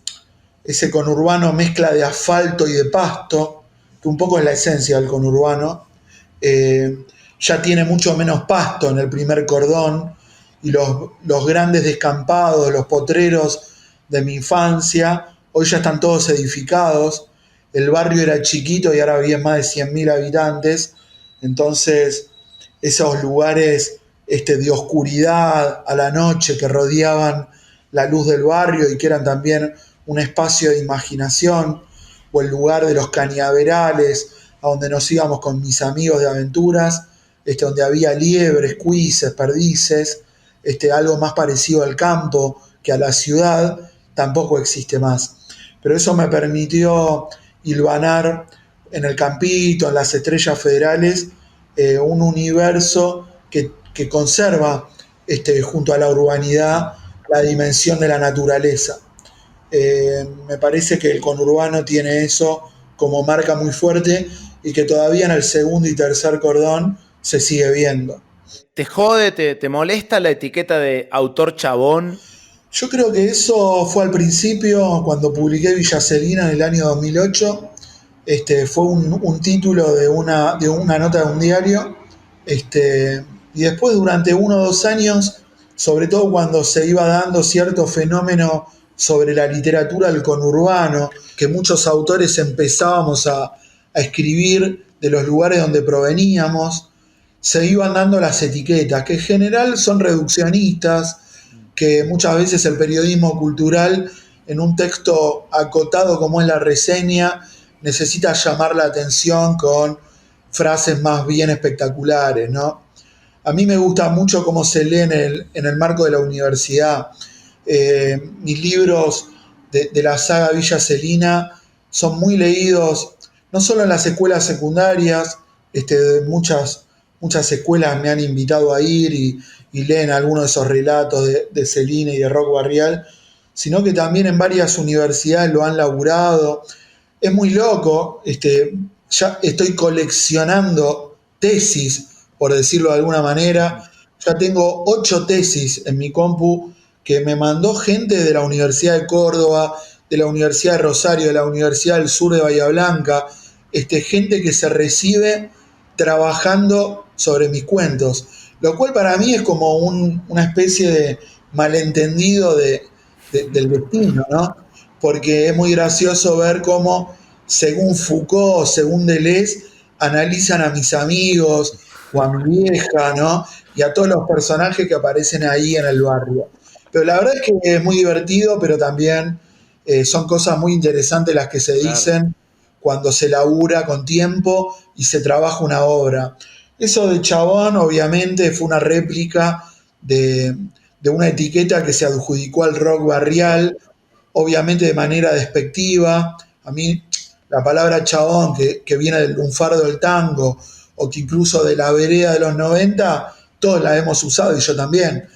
ese conurbano mezcla de asfalto y de pasto, que un poco es la esencia del conurbano. Ya tiene mucho menos pasto en el primer cordón, y los grandes descampados, los potreros de mi infancia, hoy ya están todos edificados. El barrio era chiquito y ahora había más de 100.000 habitantes, entonces esos lugares de oscuridad a la noche que rodeaban la luz del barrio y que eran también un espacio de imaginación, o el lugar de los cañaverales, a donde nos íbamos con mis amigos de aventuras, donde había liebres, cuises, perdices, algo más parecido al campo que a la ciudad, tampoco existe más. Pero eso me permitió hilvanar en el Campito, en las Estrellas Federales, un universo que conserva junto a la urbanidad la dimensión de la naturaleza. Me parece que el conurbano tiene eso como marca muy fuerte y que todavía en el segundo y tercer cordón se sigue viendo. ¿Te jode, te molesta la etiqueta de autor chabón? Yo creo que eso fue al principio, cuando publiqué Villa Celina en el año 2008. Fue un título de una nota de un diario. Y después, durante 1 o 2 años, sobre todo cuando se iba dando cierto fenómeno sobre la literatura del conurbano, que muchos autores empezábamos a escribir de los lugares donde proveníamos, se iban dando las etiquetas, que en general son reduccionistas, que muchas veces el periodismo cultural, en un texto acotado como es la reseña, necesita llamar la atención con frases más bien espectaculares, ¿no? A mí me gusta mucho cómo se lee en el marco de la universidad. Mis libros de la saga Villa Celina son muy leídos, no solo en las escuelas secundarias, muchas escuelas me han invitado a ir y leen algunos de esos relatos de Celina y de Roc Barrial, sino que también en varias universidades lo han laburado. Es muy loco, ya estoy coleccionando tesis, por decirlo de alguna manera. Ya tengo 8 tesis en mi compu que me mandó gente de la Universidad de Córdoba, de la Universidad de Rosario, de la Universidad del Sur de Bahía Blanca, gente que se recibe trabajando sobre mis cuentos, lo cual para mí es como una especie de malentendido del destino, ¿no? Porque es muy gracioso ver cómo, según Foucault, según Deleuze, analizan a mis amigos o a mi vieja, ¿no? Y a todos los personajes que aparecen ahí en el barrio. Pero la verdad es que es muy divertido, pero también son cosas muy interesantes las que se dicen cuando se labura con tiempo y se trabaja una obra. Eso de Chabón, obviamente, fue una réplica de una etiqueta que se adjudicó al rock barrial, obviamente de manera despectiva. A mí la palabra chabón, que viene del lunfardo del tango, o que incluso de la vereda de los 90, todos la hemos usado y yo también.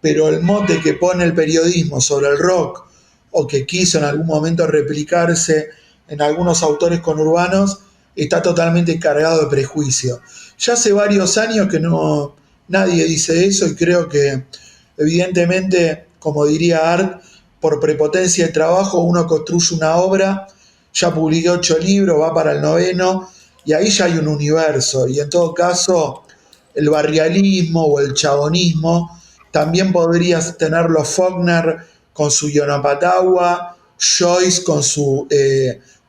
Pero el mote que pone el periodismo sobre el rock, o que quiso en algún momento replicarse en algunos autores conurbanos, está totalmente cargado de prejuicio. Ya hace varios años que nadie dice eso, y creo que evidentemente, como diría Art, por prepotencia de trabajo uno construye una obra. Ya publiqué 8 libros, va para el 9º, y ahí ya hay un universo. Y en todo caso, el barrialismo o el chabonismo también podrías tenerlo Faulkner con su Yonapatagua, Joyce con su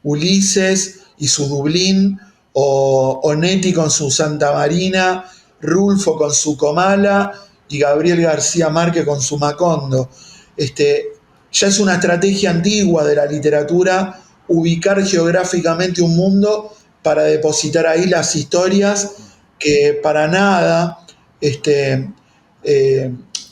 Ulises y su Dublín, o Onetti con su Santa Marina, Rulfo con su Comala y Gabriel García Márquez con su Macondo. Ya es una estrategia antigua de la literatura ubicar geográficamente un mundo para depositar ahí las historias que para nada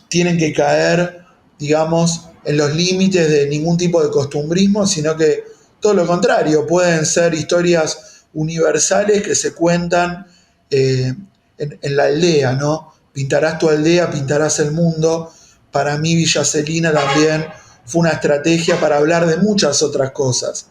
tienen que caer, digamos, en los límites de ningún tipo de costumbrismo, sino que todo lo contrario, pueden ser historias universales que se cuentan en la aldea, ¿no? Pintarás tu aldea, pintarás el mundo. Para mí Villa Celina también fue una estrategia para hablar de muchas otras cosas,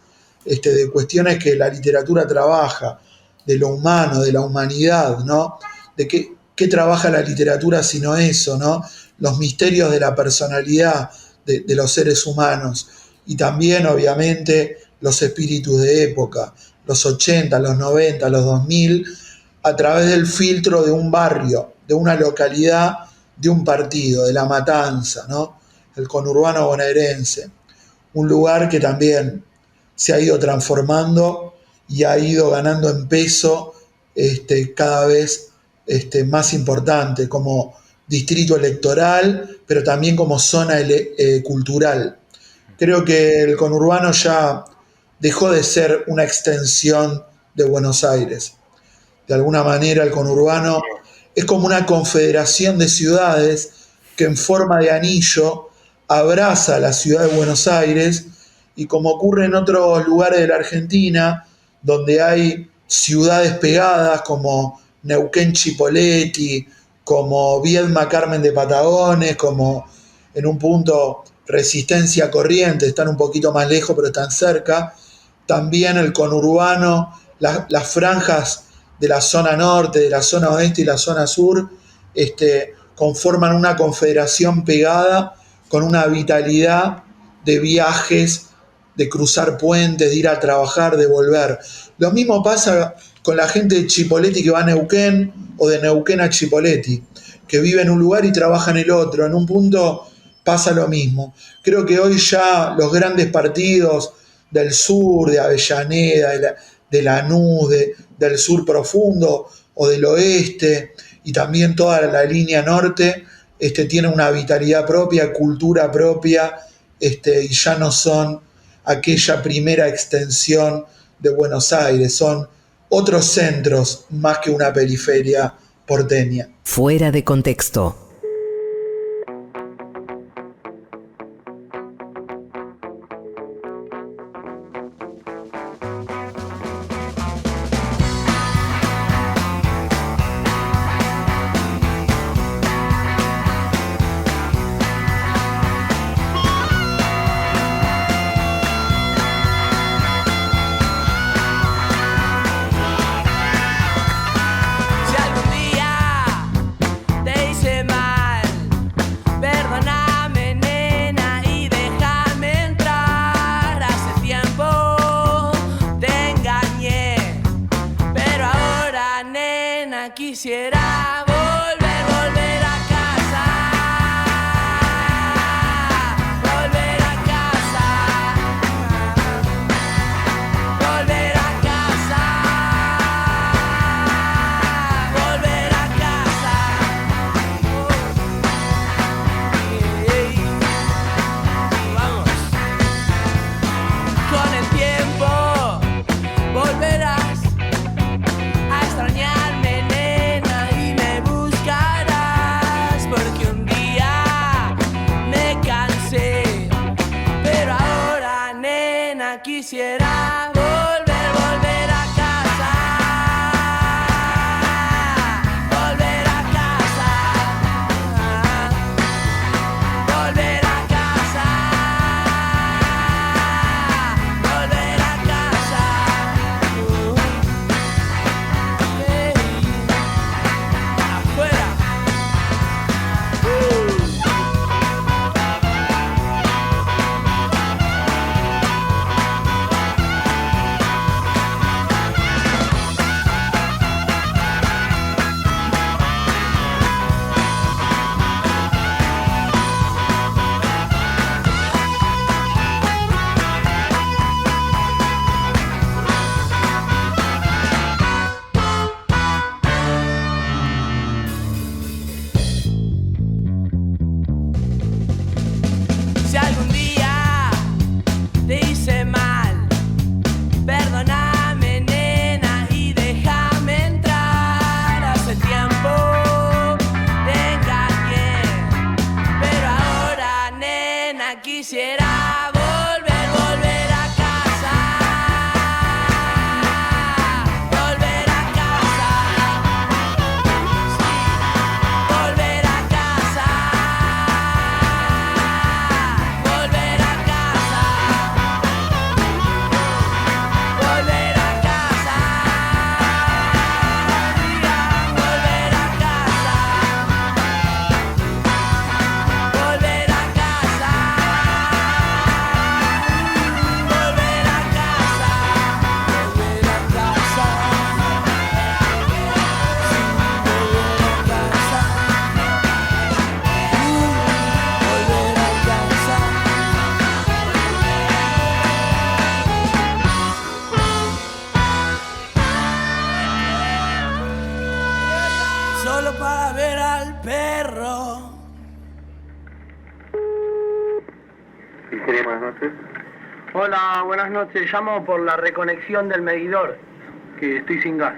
de cuestiones que la literatura trabaja, de lo humano, de la humanidad, ¿no? De qué trabaja la literatura sino eso, ¿no? Los misterios de la personalidad de los seres humanos, y también obviamente los espíritus de época, los 80, los 90, los 2000, a través del filtro de un barrio, de una localidad, de un partido, de La Matanza, ¿no? El conurbano bonaerense, un lugar que también se ha ido transformando y ha ido ganando en peso cada vez más importante como distrito electoral, pero también como zona cultural. Creo que el conurbano ya dejó de ser una extensión de Buenos Aires. De alguna manera el conurbano es como una confederación de ciudades que en forma de anillo abraza a la ciudad de Buenos Aires, y como ocurre en otros lugares de la Argentina, donde hay ciudades pegadas como Neuquén Chipoleti, como Viedma Carmen de Patagones, como en un punto Resistencia Corrientes, están un poquito más lejos pero están cerca. También el conurbano, las franjas de la zona norte, de la zona oeste y la zona sur, conforman una confederación pegada con una vitalidad de viajes, de cruzar puentes, de ir a trabajar, de volver. Lo mismo pasa con la gente de Chipoleti que va a Neuquén, o de Neuquén a Chipoleti, que vive en un lugar y trabaja en el otro. En un punto pasa lo mismo. Creo que hoy ya los grandes partidos del sur, de Avellaneda, de Lanús, del sur profundo o del oeste, y también toda la línea norte, tienen una vitalidad propia, cultura propia, y ya no son aquella primera extensión de Buenos Aires, son otros centros más que una periferia porteña. Fuera de contexto. Si algún día te hice mal, nena, quisiera volver a casa. Volver a casa. Volver a casa. Volver a casa. Vamos. Con el tiempo volverás a extrañarme, nena, y me buscarás, porque un día me cansé, pero ahora, nena, quisiera volver a casa. Volver a casa. Volver a casa. Volver a casa. Afuera. Si algún día te hice mal, perdóname, nena, y déjame entrar. Hace tiempo te engañé, pero ahora, nena, quisiera volver a casa. Volver a casa. Sí, volver a casa. Volver a casa. Volver a casa. Volver a casa. Volver a casa. Volver a casa. Volver a casa. Volver a casa. Volver a casa. Solo para ver al perro. Buenas noches. Hola, buenas noches. Llamo por la reconexión del medidor, que estoy sin gas.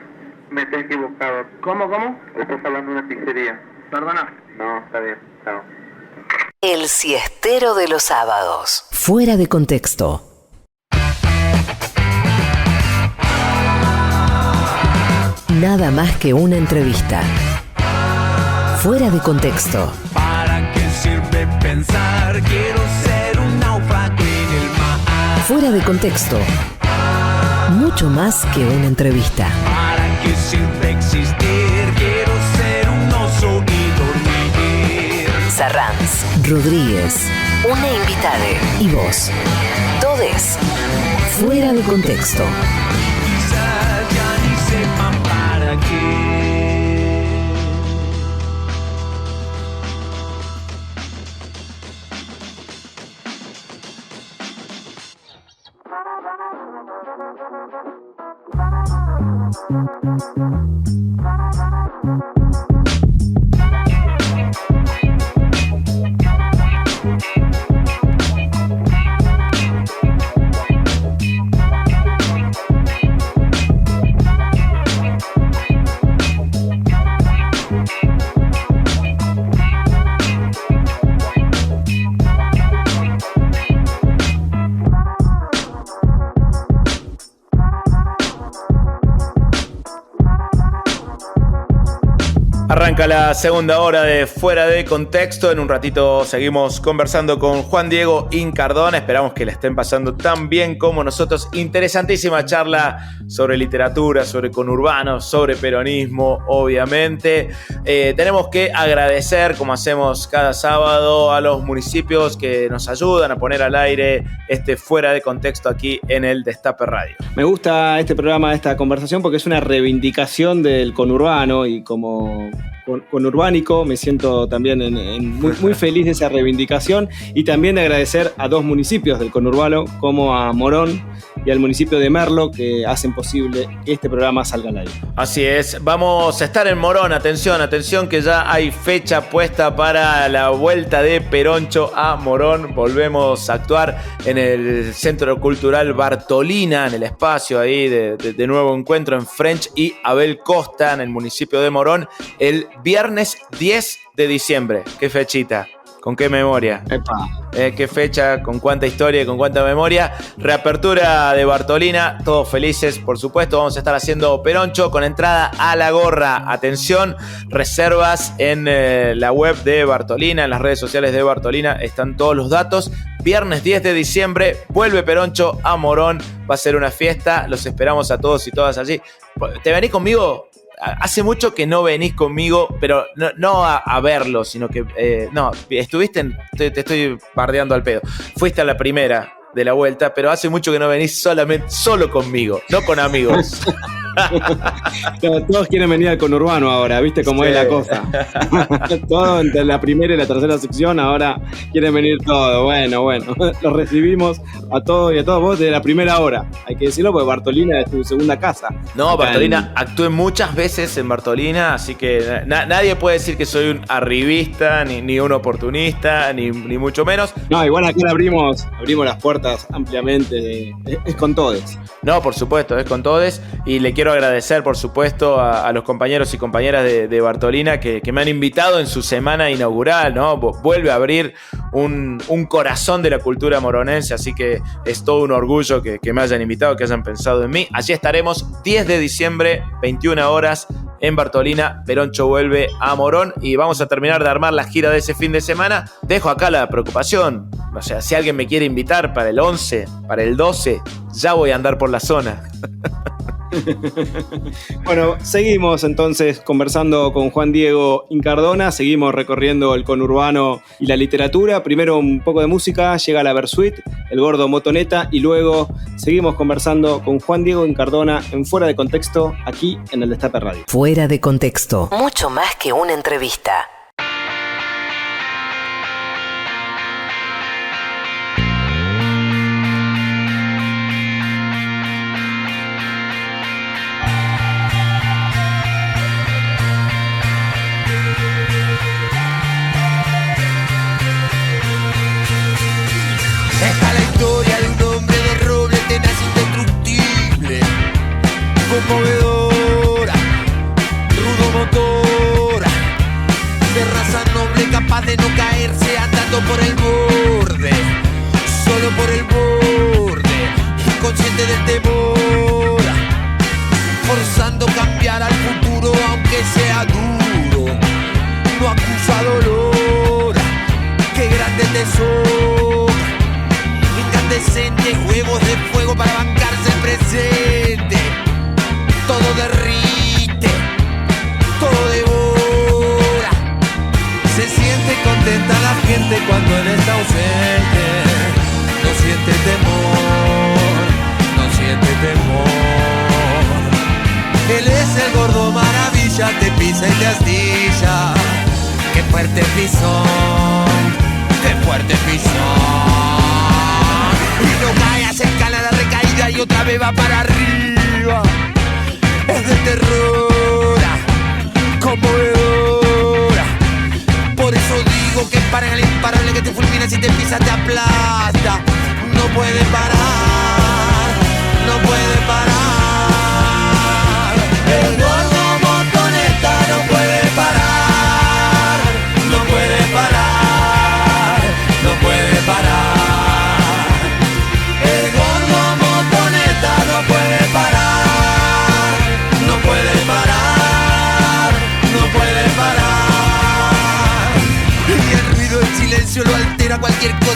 Me estoy equivocado. ¿Cómo? Estás hablando de una pizzería. Perdona. No, está bien. Chao. El siestero de los sábados. Fuera de contexto. Nada más que una entrevista. Fuera de contexto. ¿Para qué sirve pensar? Quiero ser un náufrago en el mar. Fuera de contexto. Mucho más que una entrevista. ¿Para qué sirve existir? Quiero ser un oso y dormir. Sarranz, Rodríguez, una invitada y vos. Todes. Fuera de contexto. Quizás ya ni sepan para qué. la segunda hora de Fuera de Contexto. En un ratito seguimos conversando con Juan Diego Incardona. Esperamos que la estén pasando tan bien como nosotros. Interesantísima charla sobre literatura, sobre conurbano, sobre peronismo, obviamente. Tenemos que agradecer, como hacemos cada sábado, a los municipios que nos ayudan a poner al aire este Fuera de Contexto aquí en el Destape Radio. Me gusta este programa, esta conversación, porque es una reivindicación del conurbano, y como conurbánico me siento también muy feliz de esa reivindicación, y también de agradecer a dos municipios del conurbano, como a Morón y al municipio de Merlo, que hacen posible que este programa salga al aire. Así es, vamos a estar en Morón. Atención, que ya hay fecha puesta para la vuelta de Peroncho a Morón. Volvemos a actuar en el Centro Cultural Bartolina, en el espacio ahí de Nuevo Encuentro, en French y Abel Costa, en el municipio de Morón, el viernes 10 de diciembre. ¿Qué fechita? ¿Con qué memoria? ¿Qué fecha? ¿Con cuánta historia? ¿Con cuánta memoria? Reapertura de Bartolina, todos felices, por supuesto. Vamos a estar haciendo Peroncho con entrada a la gorra. Atención, reservas en la web de Bartolina, en las redes sociales de Bartolina, están todos los datos. Viernes 10 de diciembre, vuelve Peroncho a Morón. Va a ser una fiesta, los esperamos a todos y todas allí. ¿Te venís conmigo? Hace mucho que no venís conmigo, pero no a verlo, sino que no, estuviste te estoy bardeando al pedo. Fuiste a la primera de la vuelta, pero hace mucho que no venís solo conmigo, no con amigos. Todos quieren venir al conurbano ahora, ¿viste cómo es la cosa? Todos entre la primera y la tercera sección ahora quieren venir todos. Bueno, los recibimos a todos y a todos vos desde la primera hora. Hay que decirlo porque Bartolina es tu segunda casa. No, Bartolina, actué muchas veces en Bartolina, así que nadie puede decir que soy un arribista, ni un oportunista, ni mucho menos. No, igual aquí abrimos las puertas ampliamente, es con todos. No, por supuesto, es con todos, y le quiero agradecer, por supuesto, a los compañeros y compañeras de Bartolina que me han invitado en su semana inaugural, ¿no? Vuelve a abrir un corazón de la cultura moronense, así que es todo un orgullo que me hayan invitado, que hayan pensado en mí. Allí estaremos 10 de diciembre, 21 horas, en Bartolina. Peroncho vuelve a Morón y vamos a terminar de armar la gira de ese fin de semana. Dejo acá la preocupación, o sea, si alguien me quiere invitar para el 11, para el 12, ya voy a andar por la zona. Bueno, seguimos entonces conversando con Juan Diego Incardona, seguimos recorriendo el conurbano y la literatura. Primero un poco de música, llega la Versuit, el Gordo Motoneta, y luego seguimos conversando con Juan Diego Incardona en Fuera de Contexto, aquí en el Destape Radio. Fuera de Contexto, mucho más que una entrevista. Está la historia de un hombre de roble tenaz, indestructible, conmovedora, rudo motora, de raza noble, capaz de no caerse andando por el borde, solo por el borde, inconsciente del temor, forzando cambiar al futuro aunque sea duro, no acusa dolor, qué grande tesoro. Incandescente, juegos de fuego para bancarse el presente. Todo derrite, todo devora. Se siente contenta la gente cuando él está ausente. No siente temor, no siente temor. Él es el gordo maravilla, te pisa y te astilla. Qué fuerte pisón, qué fuerte pisón. Y no cae, se escala la recaída y otra vez va para arriba. Es de terror, conmovedora. Por eso digo que para el imparable que te fulmina, si te pisa te aplasta. No puede parar, no puede parar. El gordo motoneta no puede parar, no puede parar, no puede parar. Parar, no puede parar, no puede parar.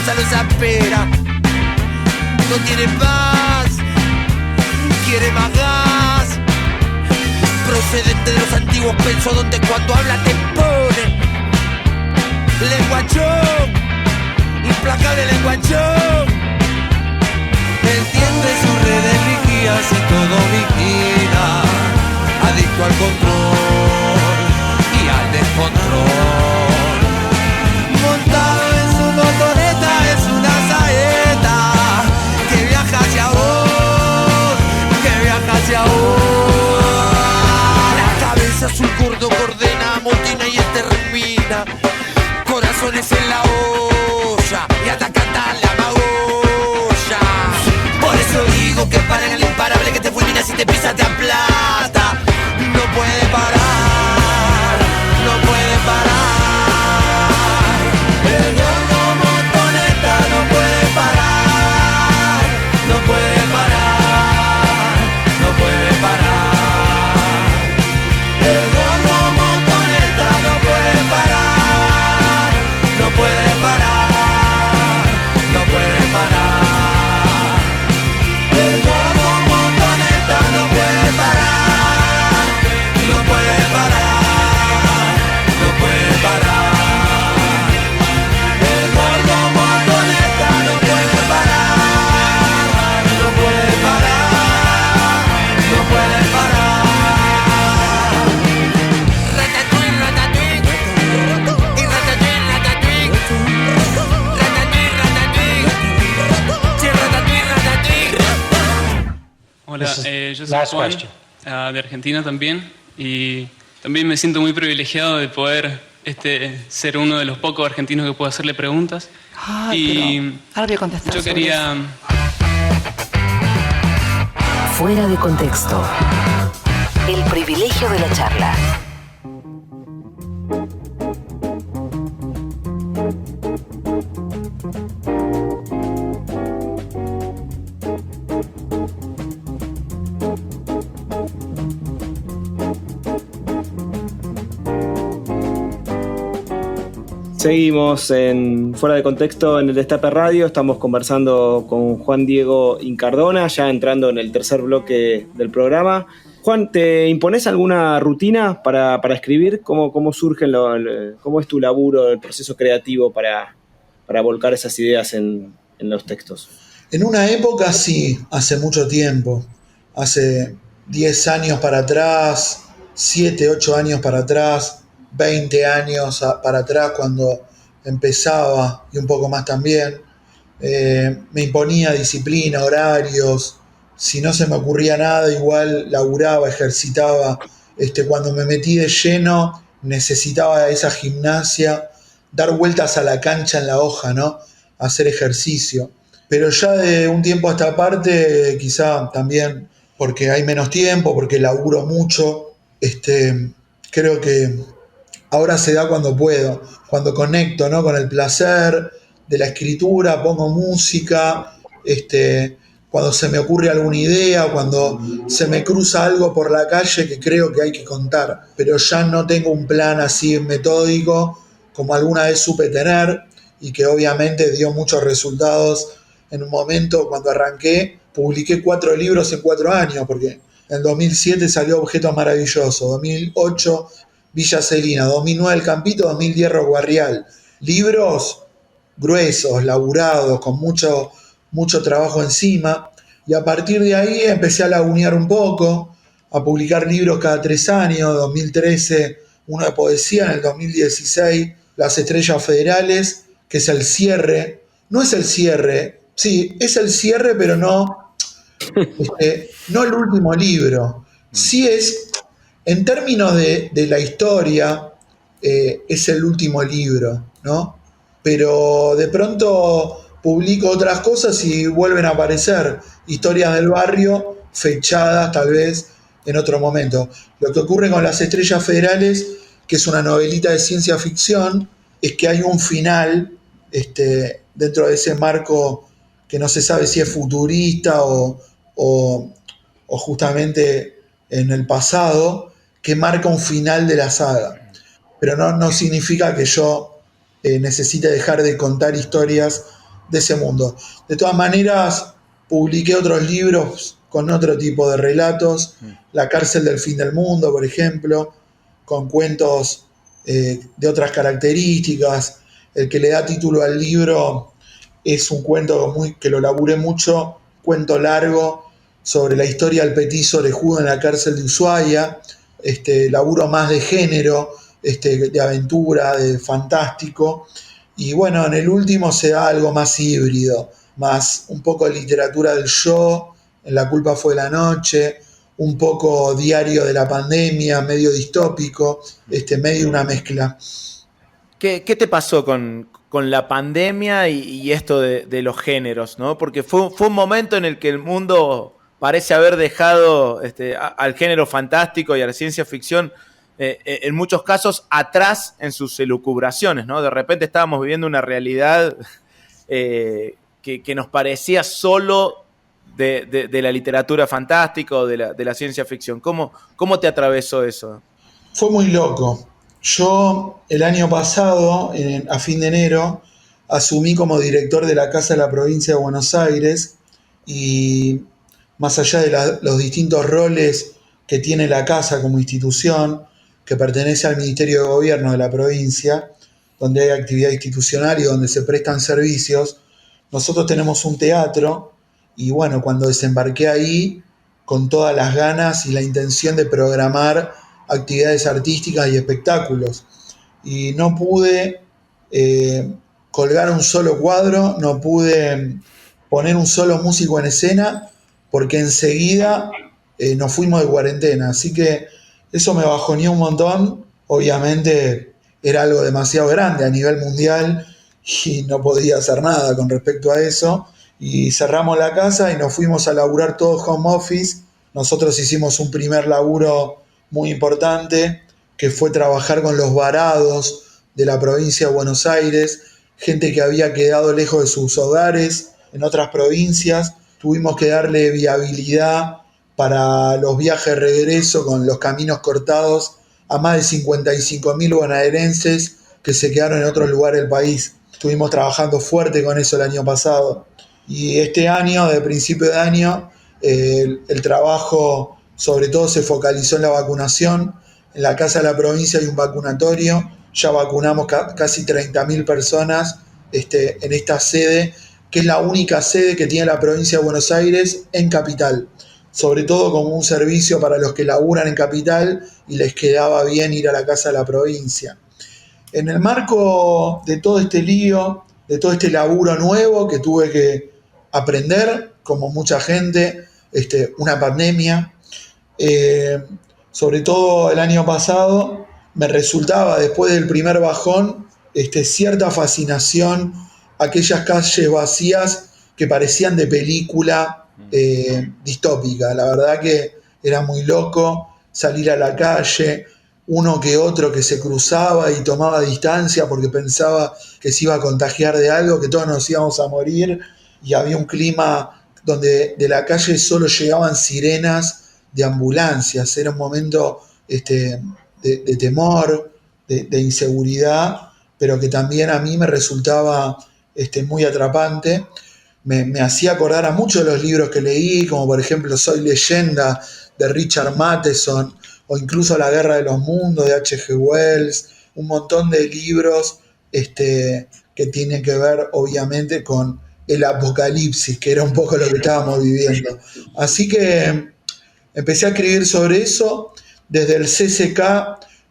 cosa lo desespera. No tiene paz, quiere más gas. Procedente de los antiguos pensos donde cuando habla te pone. Lenguachón, implacable lenguachón. Entiende sus redes rígidas y todo vigila. Adicto al control y al descontrol. Montado en su motoneta es una saeta que viaja hacia vos, que viaja hacia vos. La cabeza azul gordo coordena, motina y extermina. Corazones en la olla y atacata la magolla. Por eso digo que paren el imparable que te fulmina si te pisa te aplasta. No puede parar, no puede parar. El gordo motoneta no puede parar, no puede parar, no puede parar. El gordo motoneta no puede parar, no puede parar, no puede parar. El gordo motoneta no puede parar, no puede parar, no puede parar. El gordo motoneta no puede parar, no puede parar, no puede parar. Ratatouille, ratatouille, y ratatouille, ratatouille, ratatouille, ratatouille, sí, ratatouille, ratatouille. Hola, yo soy Juan, de Argentina también, y también me siento muy privilegiado de poder ser uno de los pocos argentinos que puedo hacerle preguntas. Pero ahora voy a contestar. Yo quería... Fuera de contexto. El privilegio de la charla. Seguimos en Fuera de Contexto en el Destape Radio. Estamos conversando con Juan Diego Incardona, ya entrando en el tercer bloque del programa. Juan, ¿te impones alguna rutina para escribir? ¿Cómo surge, cómo es tu laburo, el proceso creativo para volcar esas ideas en los textos? En una época sí, hace mucho tiempo, hace 10 años para atrás, 7, 8 años para atrás, 20 años para atrás cuando empezaba y un poco más también, me imponía disciplina, horarios, si no se me ocurría nada igual laburaba, ejercitaba, cuando me metí de lleno necesitaba esa gimnasia, dar vueltas a la cancha en la hoja, ¿no? Hacer ejercicio. Pero ya de un tiempo a esta parte, quizá también porque hay menos tiempo, porque laburo mucho, creo que ahora se da cuando puedo, cuando conecto, ¿no? Con el placer de la escritura, pongo música, cuando se me ocurre alguna idea, cuando se me cruza algo por la calle que creo que hay que contar, pero ya no tengo un plan así metódico como alguna vez supe tener y que obviamente dio muchos resultados. En un momento cuando arranqué publiqué 4 libros en 4 años, porque en 2007 salió Objetos Maravillosos, 2008 Villa Celina, 2009 El Campito, 2010 Roguarrial. Libros gruesos, laburados, con mucho trabajo encima. Y a partir de ahí empecé a lagunear un poco, a publicar libros cada 3 años. 2013 uno de poesía, en el 2016 Las Estrellas Federales, que es el cierre. No es el cierre, sí, es el cierre, pero no el último libro. Sí es... En términos de la historia, es el último libro, ¿no? Pero de pronto publico otras cosas y vuelven a aparecer historias del barrio fechadas tal vez en otro momento. Lo que ocurre con Las Estrellas Federales, que es una novelita de ciencia ficción, es que hay un final dentro de ese marco que no se sabe si es futurista o justamente en el pasado, que marca un final de la saga. Pero no significa que yo necesite dejar de contar historias de ese mundo. De todas maneras, publiqué otros libros con otro tipo de relatos, La cárcel del fin del mundo, por ejemplo, con cuentos de otras características. El que le da título al libro es un cuento que lo laburé mucho, cuento largo sobre la historia del petiso orejudo en la cárcel de Ushuaia, laburo más de género, de aventura, de fantástico. Y bueno, en el último se da algo más híbrido, más un poco de literatura del yo, en La culpa fue la noche, un poco diario de la pandemia, medio distópico, medio una mezcla. ¿Qué te pasó con la pandemia y esto de los géneros, ¿no? Porque fue un momento en el que el mundo parece haber dejado al género fantástico y a la ciencia ficción en muchos casos atrás en sus elucubraciones, ¿no? De repente estábamos viviendo una realidad que nos parecía solo de la literatura fantástica o de la ciencia ficción. ¿Cómo te atravesó eso? Fue muy loco. Yo el año pasado, a fin de enero, asumí como director de la Casa de la Provincia de Buenos Aires y más allá de los distintos roles que tiene la Casa como institución, que pertenece al Ministerio de Gobierno de la provincia, donde hay actividad institucional y donde se prestan servicios, nosotros tenemos un teatro y bueno, cuando desembarqué ahí, con todas las ganas y la intención de programar actividades artísticas y espectáculos. Y no pude colgar un solo cuadro, no pude poner un solo músico en escena, porque enseguida nos fuimos de cuarentena. Así que eso me bajoneó un montón. Obviamente era algo demasiado grande a nivel mundial y no podía hacer nada con respecto a eso. Y cerramos la casa y nos fuimos a laburar todo home office. Nosotros hicimos un primer laburo muy importante, que fue trabajar con los varados de la provincia de Buenos Aires, gente que había quedado lejos de sus hogares en otras provincias. Tuvimos que darle viabilidad para los viajes de regreso con los caminos cortados a más de 55.000 bonaerenses que se quedaron en otros lugares del país. Estuvimos trabajando fuerte con eso el año pasado. Y este año, de principio de año, el trabajo sobre todo se focalizó en la vacunación. En la Casa de la Provincia hay un vacunatorio, ya vacunamos casi 30.000 personas en esta sede, que es la única sede que tiene la provincia de Buenos Aires en Capital, sobre todo como un servicio para los que laburan en Capital y les quedaba bien ir a la Casa de la Provincia. En el marco de todo este lío, de todo este laburo nuevo que tuve que aprender, como mucha gente, una pandemia, sobre todo el año pasado, me resultaba, después del primer bajón, cierta fascinación a aquellas calles vacías que parecían de película distópica. La verdad que era muy loco salir a la calle, uno que otro que se cruzaba y tomaba distancia porque pensaba que se iba a contagiar de algo, que todos nos íbamos a morir, y había un clima donde de la calle solo llegaban sirenas de ambulancias. Era un momento de temor, de inseguridad, pero que también a mí me resultaba muy atrapante. Me hacía acordar a muchos de los libros que leí, como por ejemplo Soy Leyenda, de Richard Matheson, o incluso La Guerra de los Mundos, de H.G. Wells, un montón de libros que tienen que ver obviamente con el apocalipsis, que era un poco lo que estábamos viviendo. Así que empecé a escribir sobre eso. Desde el CCK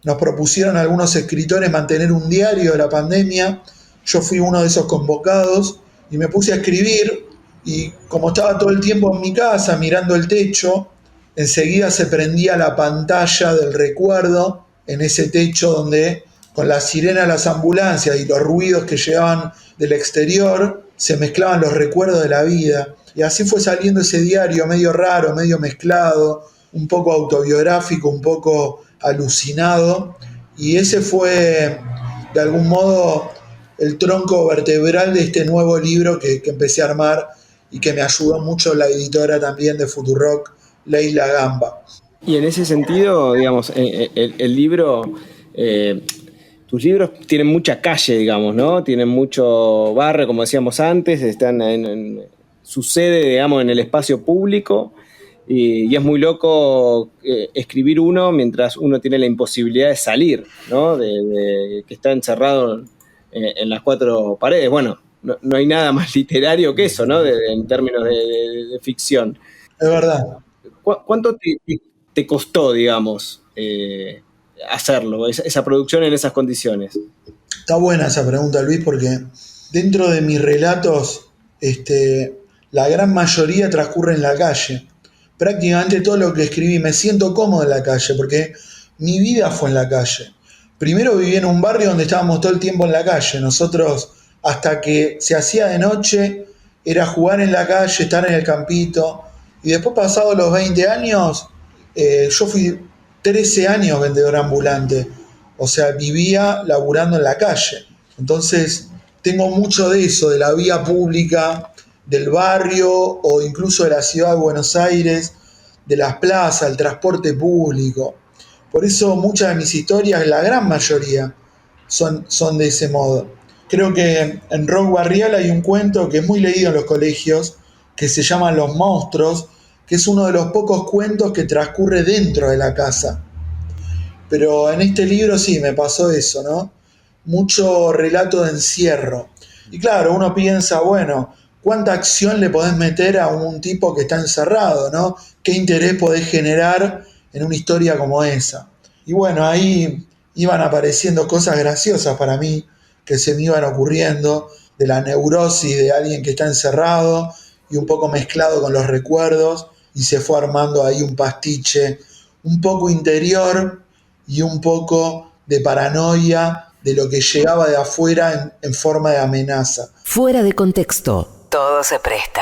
nos propusieron algunos escritores mantener un diario de la pandemia. Yo fui uno de esos convocados y me puse a escribir, y como estaba todo el tiempo en mi casa mirando el techo, enseguida se prendía la pantalla del recuerdo en ese techo donde, con la sirena de las ambulancias y los ruidos que llegaban del exterior, se mezclaban los recuerdos de la vida. Y así fue saliendo ese diario medio raro, medio mezclado, un poco autobiográfico, un poco alucinado. Y ese fue, de algún modo, el tronco vertebral de este nuevo libro que empecé a armar y que me ayudó mucho la editora también de Futurock, Leila Gamba. Y en ese sentido, digamos, el libro tus libros tienen mucha calle, digamos, ¿no? Tienen mucho barrio, como decíamos antes, están sucede, digamos, en el espacio público y es muy loco escribir uno mientras uno tiene la imposibilidad de salir, ¿no? De que está encerrado en las cuatro paredes. Bueno, no hay nada más literario que eso, ¿no? En términos de ficción. Es verdad. ¿Cuánto te costó, digamos, hacerlo, esa producción en esas condiciones? Está buena esa pregunta, Luis, porque dentro de mis relatos, la gran mayoría transcurre en la calle. Prácticamente todo lo que escribí, me siento cómodo en la calle, porque mi vida fue en la calle. Primero viví en un barrio donde estábamos todo el tiempo en la calle. Nosotros, hasta que se hacía de noche, era jugar en la calle, estar en el campito. Y después, pasados los 20 años, yo fui 13 años vendedor ambulante. O sea, vivía laburando en la calle. Entonces, tengo mucho de eso, de la vía pública, del barrio o incluso de la ciudad de Buenos Aires, de las plazas, el transporte público. Por eso muchas de mis historias, la gran mayoría, son de ese modo. Creo que en Rock Barrial hay un cuento que es muy leído en los colegios, que se llama Los Monstruos, que es uno de los pocos cuentos que transcurre dentro de la casa. Pero en este libro sí, me pasó eso, ¿no? Mucho relato de encierro. Y claro, uno piensa, bueno, ¿cuánta acción le podés meter a un tipo que está encerrado, ¿no? ¿Qué interés podés generar en una historia como esa? Y bueno, ahí iban apareciendo cosas graciosas para mí, que se me iban ocurriendo, de la neurosis de alguien que está encerrado y un poco mezclado con los recuerdos, y se fue armando ahí un pastiche un poco interior y un poco de paranoia de lo que llegaba de afuera en forma de amenaza. Fuera de contexto, todo se presta.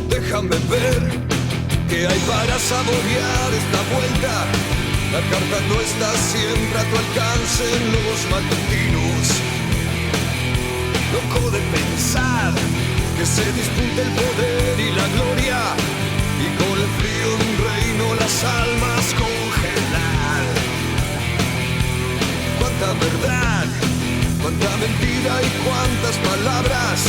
Déjame ver qué hay para saborear esta vuelta. La carta no está siempre a tu alcance en los matutinos. Loco de pensar que se disputa el poder y la gloria, y con el frío de un reino las almas congelar. Cuánta verdad, cuánta mentira y cuántas palabras,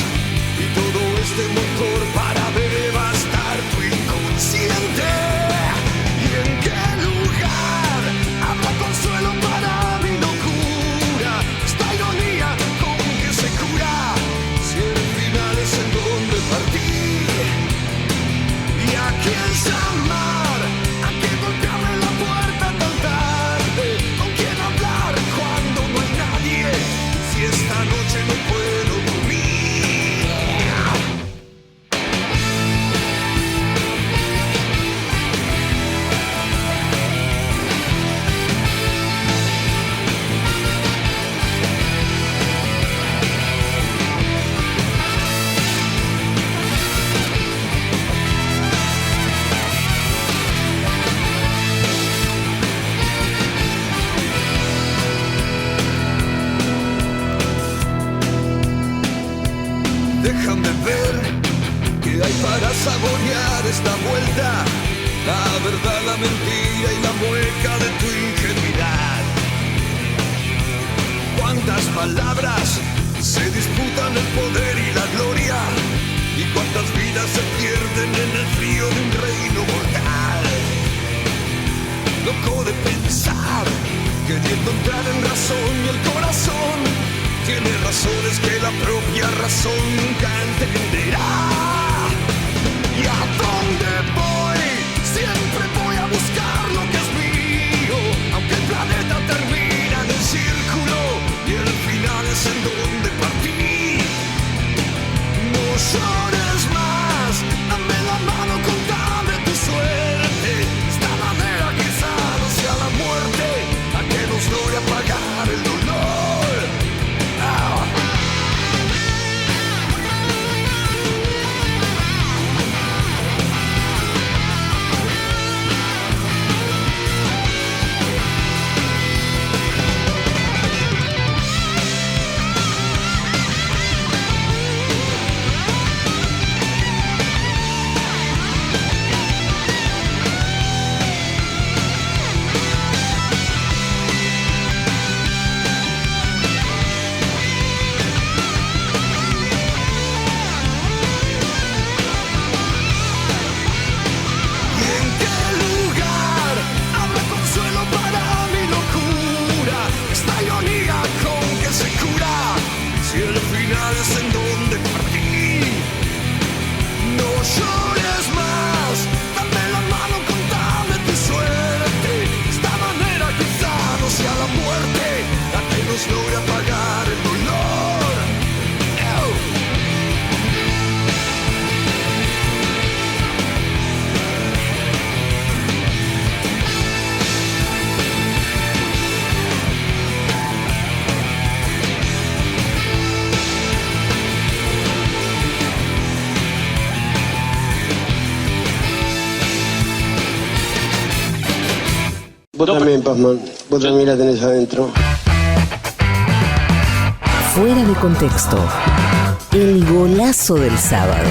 y todo este motor para devastar tu inconsciente. ¿Y en qué lugar habrá consuelo para mi locura? Esta ironía con que se cura, si el final es en donde partir. ¿Y a quién llamar? ¿A quién golpearle la puerta tan tarde? ¿Con quién hablar cuando no hay nadie? Si esta noche no puedo dormir. Déjame ver qué hay para saborear esta vuelta. La verdad, la mentira y la mueca de tu ingenuidad. Cuántas palabras se disputan el poder y la gloria, y cuántas vidas se pierden en el frío de un reino mortal. Loco de pensar, queriendo entrar en razón, y el corazón tiene razones que la propia razón nunca entenderá. ¿Y a dónde voy? Siempre voy a buscar lo que es mío, aunque el planeta termina en el círculo y el final Vos también, Pazman. Vos también la tenés adentro. Fuera de contexto. El golazo del sábado.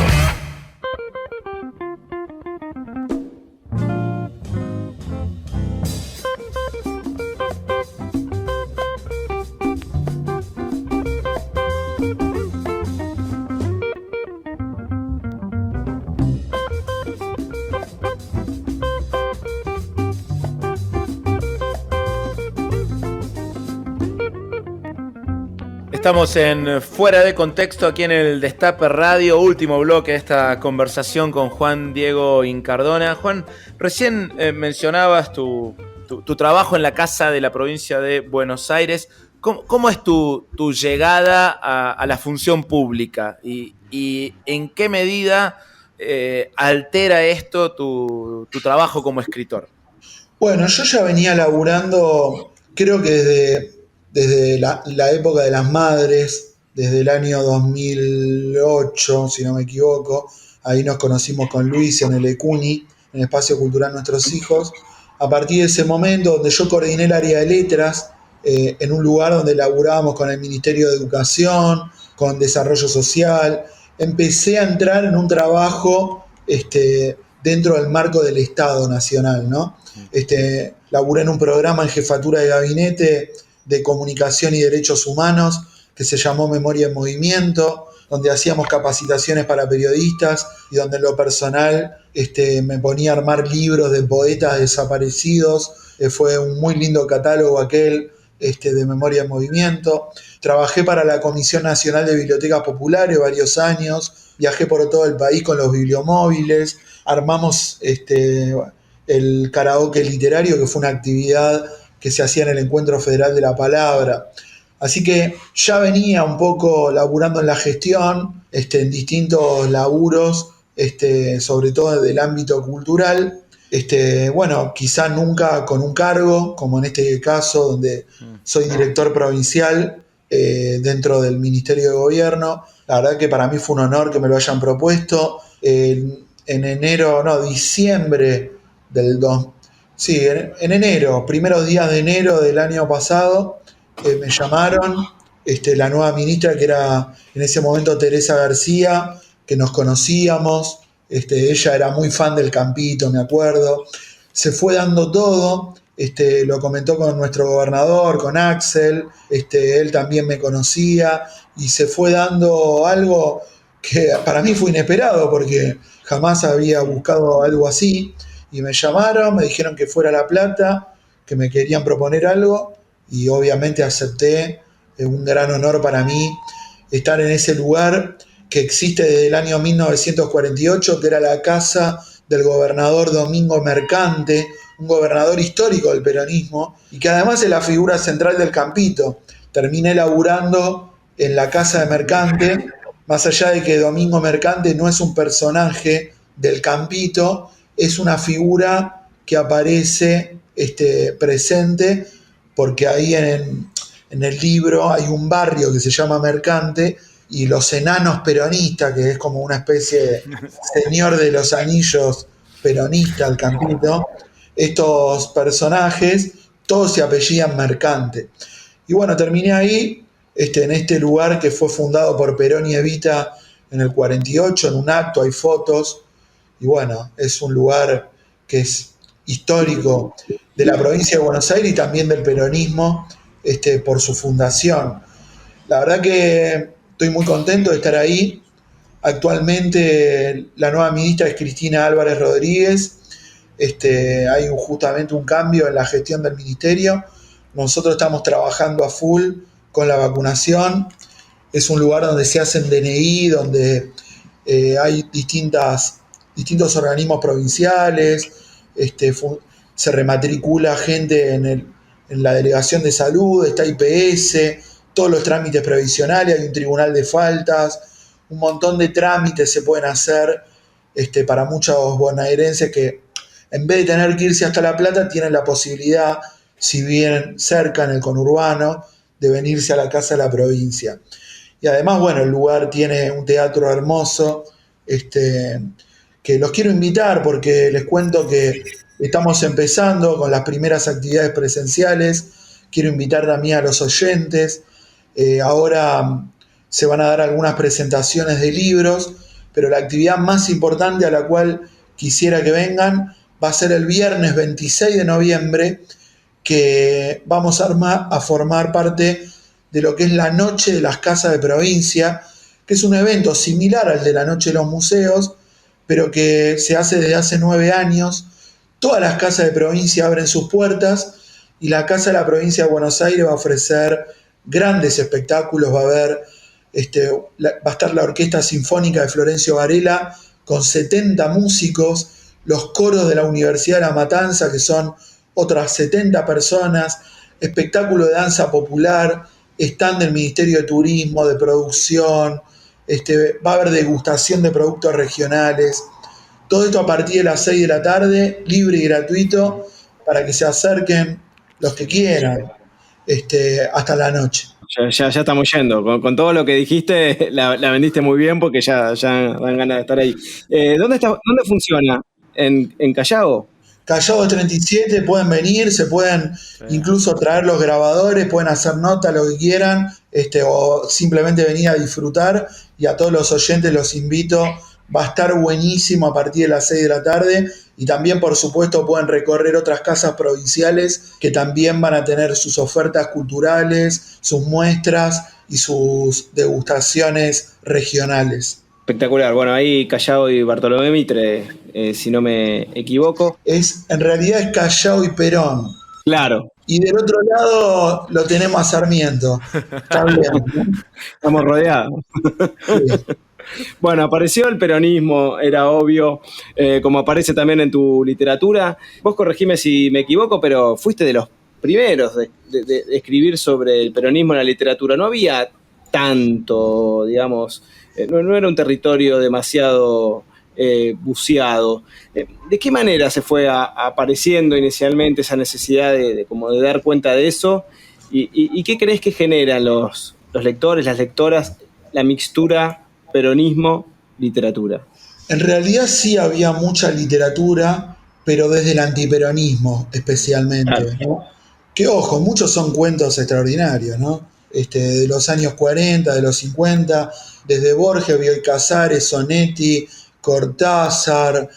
Estamos en Fuera de Contexto aquí en el Destape Radio, último bloque de esta conversación con Juan Diego Incardona. Juan, recién mencionabas tu trabajo en la Casa de la Provincia de Buenos Aires. ¿Cómo es tu llegada a la función pública y en qué medida altera esto tu trabajo como escritor? Bueno, yo ya venía laburando, creo que desde la época de las madres, desde el año 2008, si no me equivoco. Ahí nos conocimos con Luis en el ECUNI, en el Espacio Cultural Nuestros Hijos. A partir de ese momento, donde yo coordiné el área de letras, en un lugar donde laburábamos con el Ministerio de Educación, con Desarrollo Social, empecé a entrar en un trabajo dentro del marco del Estado Nacional, ¿no? Laburé en un programa en jefatura de gabinete de comunicación y derechos humanos que se llamó Memoria en Movimiento, donde hacíamos capacitaciones para periodistas y donde en lo personal me ponía a armar libros de poetas desaparecidos. Fue un muy lindo catálogo aquel de Memoria en Movimiento. Trabajé para la Comisión Nacional de Bibliotecas Populares varios años, viajé por todo el país con los bibliomóviles, armamos el karaoke literario, que fue una actividad que se hacía en el Encuentro Federal de la Palabra. Así que ya venía un poco laburando en la gestión, en distintos laburos, sobre todo del ámbito cultural. Bueno, quizá nunca con un cargo, como en este caso, donde soy director provincial dentro del Ministerio de Gobierno. La verdad que para mí fue un honor que me lo hayan propuesto. En diciembre del en enero, primeros días de enero del año pasado, me llamaron la nueva ministra, que era en ese momento Teresa García, que nos conocíamos. Ella era muy fan del campito, me acuerdo. Se fue dando todo, lo comentó con nuestro gobernador, con Axel, él también me conocía, y se fue dando algo que para mí fue inesperado, porque jamás había buscado algo así. Y me llamaron, me dijeron que fuera a La Plata, que me querían proponer algo, y obviamente acepté. Un gran honor para mí estar en ese lugar que existe desde el año 1948, que era la casa del gobernador Domingo Mercante, un gobernador histórico del peronismo, y que además es la figura central del campito. Terminé laburando en la casa de Mercante, más allá de que Domingo Mercante no es un personaje del campito, es una figura que aparece presente, porque ahí en el libro hay un barrio que se llama Mercante, y los enanos peronistas, que es como una especie de señor de los anillos peronista, el campito, estos personajes todos se apellidan Mercante. Y bueno, terminé ahí, en este lugar que fue fundado por Perón y Evita en el 48, en un acto, hay fotos. Y bueno, es un lugar que es histórico de la provincia de Buenos Aires y también del peronismo, por su fundación. La verdad que estoy muy contento de estar ahí. Actualmente la nueva ministra es Cristina Álvarez Rodríguez. Hay justamente un cambio en la gestión del ministerio. Nosotros estamos trabajando a full con la vacunación. Es un lugar donde se hacen DNI, donde hay distintos organismos provinciales, se rematricula gente en la delegación de salud, está IPS, todos los trámites previsionales, hay un tribunal de faltas, un montón de trámites se pueden hacer para muchos bonaerenses que en vez de tener que irse hasta La Plata tienen la posibilidad, si viven cerca en el conurbano, de venirse a la Casa de la Provincia. Y además, bueno, el lugar tiene un teatro hermoso, que los quiero invitar porque les cuento que estamos empezando con las primeras actividades presenciales. Quiero invitar también a los oyentes. Ahora se van a dar algunas presentaciones de libros, pero la actividad más importante a la cual quisiera que vengan va a ser el viernes 26 de noviembre, que vamos a formar parte de lo que es la Noche de las Casas de Provincia, que es un evento similar al de la Noche de los Museos, pero que se hace desde hace 9 años. Todas las casas de provincia abren sus puertas y la Casa de la Provincia de Buenos Aires va a ofrecer grandes espectáculos. Va a estar la Orquesta Sinfónica de Florencio Varela con 70 músicos, los coros de la Universidad de La Matanza, que son otras 70 personas, espectáculo de danza popular, stand del Ministerio de Turismo, de producción, va a haber degustación de productos regionales. Todo esto a partir de las 6 de la tarde, libre y gratuito, para que se acerquen los que quieran, hasta la noche. Ya estamos yendo. Con todo lo que dijiste, la vendiste muy bien, porque ya dan ganas de estar ahí. ¿Dónde funciona? ¿En Callao? Callao 37, pueden venir, se pueden incluso traer los grabadores, pueden hacer nota, lo que quieran, o simplemente venir a disfrutar. Y a todos los oyentes los invito, va a estar buenísimo a partir de las 6 de la tarde. Y también, por supuesto, pueden recorrer otras casas provinciales que también van a tener sus ofertas culturales, sus muestras y sus degustaciones regionales. Espectacular. Bueno, ahí Callao y Bartolomé Mitre, si no me equivoco. En realidad es Callao y Perón. Claro. Y del otro lado lo tenemos a Sarmiento. Está bien, ¿no? Estamos rodeados. Sí. Bueno, apareció el peronismo, era obvio, como aparece también en tu literatura. Vos corregime si me equivoco, pero fuiste de los primeros de escribir sobre el peronismo en la literatura. No había tanto, digamos, no era un territorio demasiado buceado. ¿De qué manera se fue apareciendo inicialmente esa necesidad de dar cuenta de eso? ¿Y qué crees que generan los lectores, las lectoras, la mixtura peronismo-literatura? En realidad sí había mucha literatura, pero desde el antiperonismo especialmente, Claro. ¿no? Que ojo, muchos son cuentos extraordinarios, ¿no? De los años 40, de los 50, desde Borges, Bioy Casares, Sonetti, Cortázar,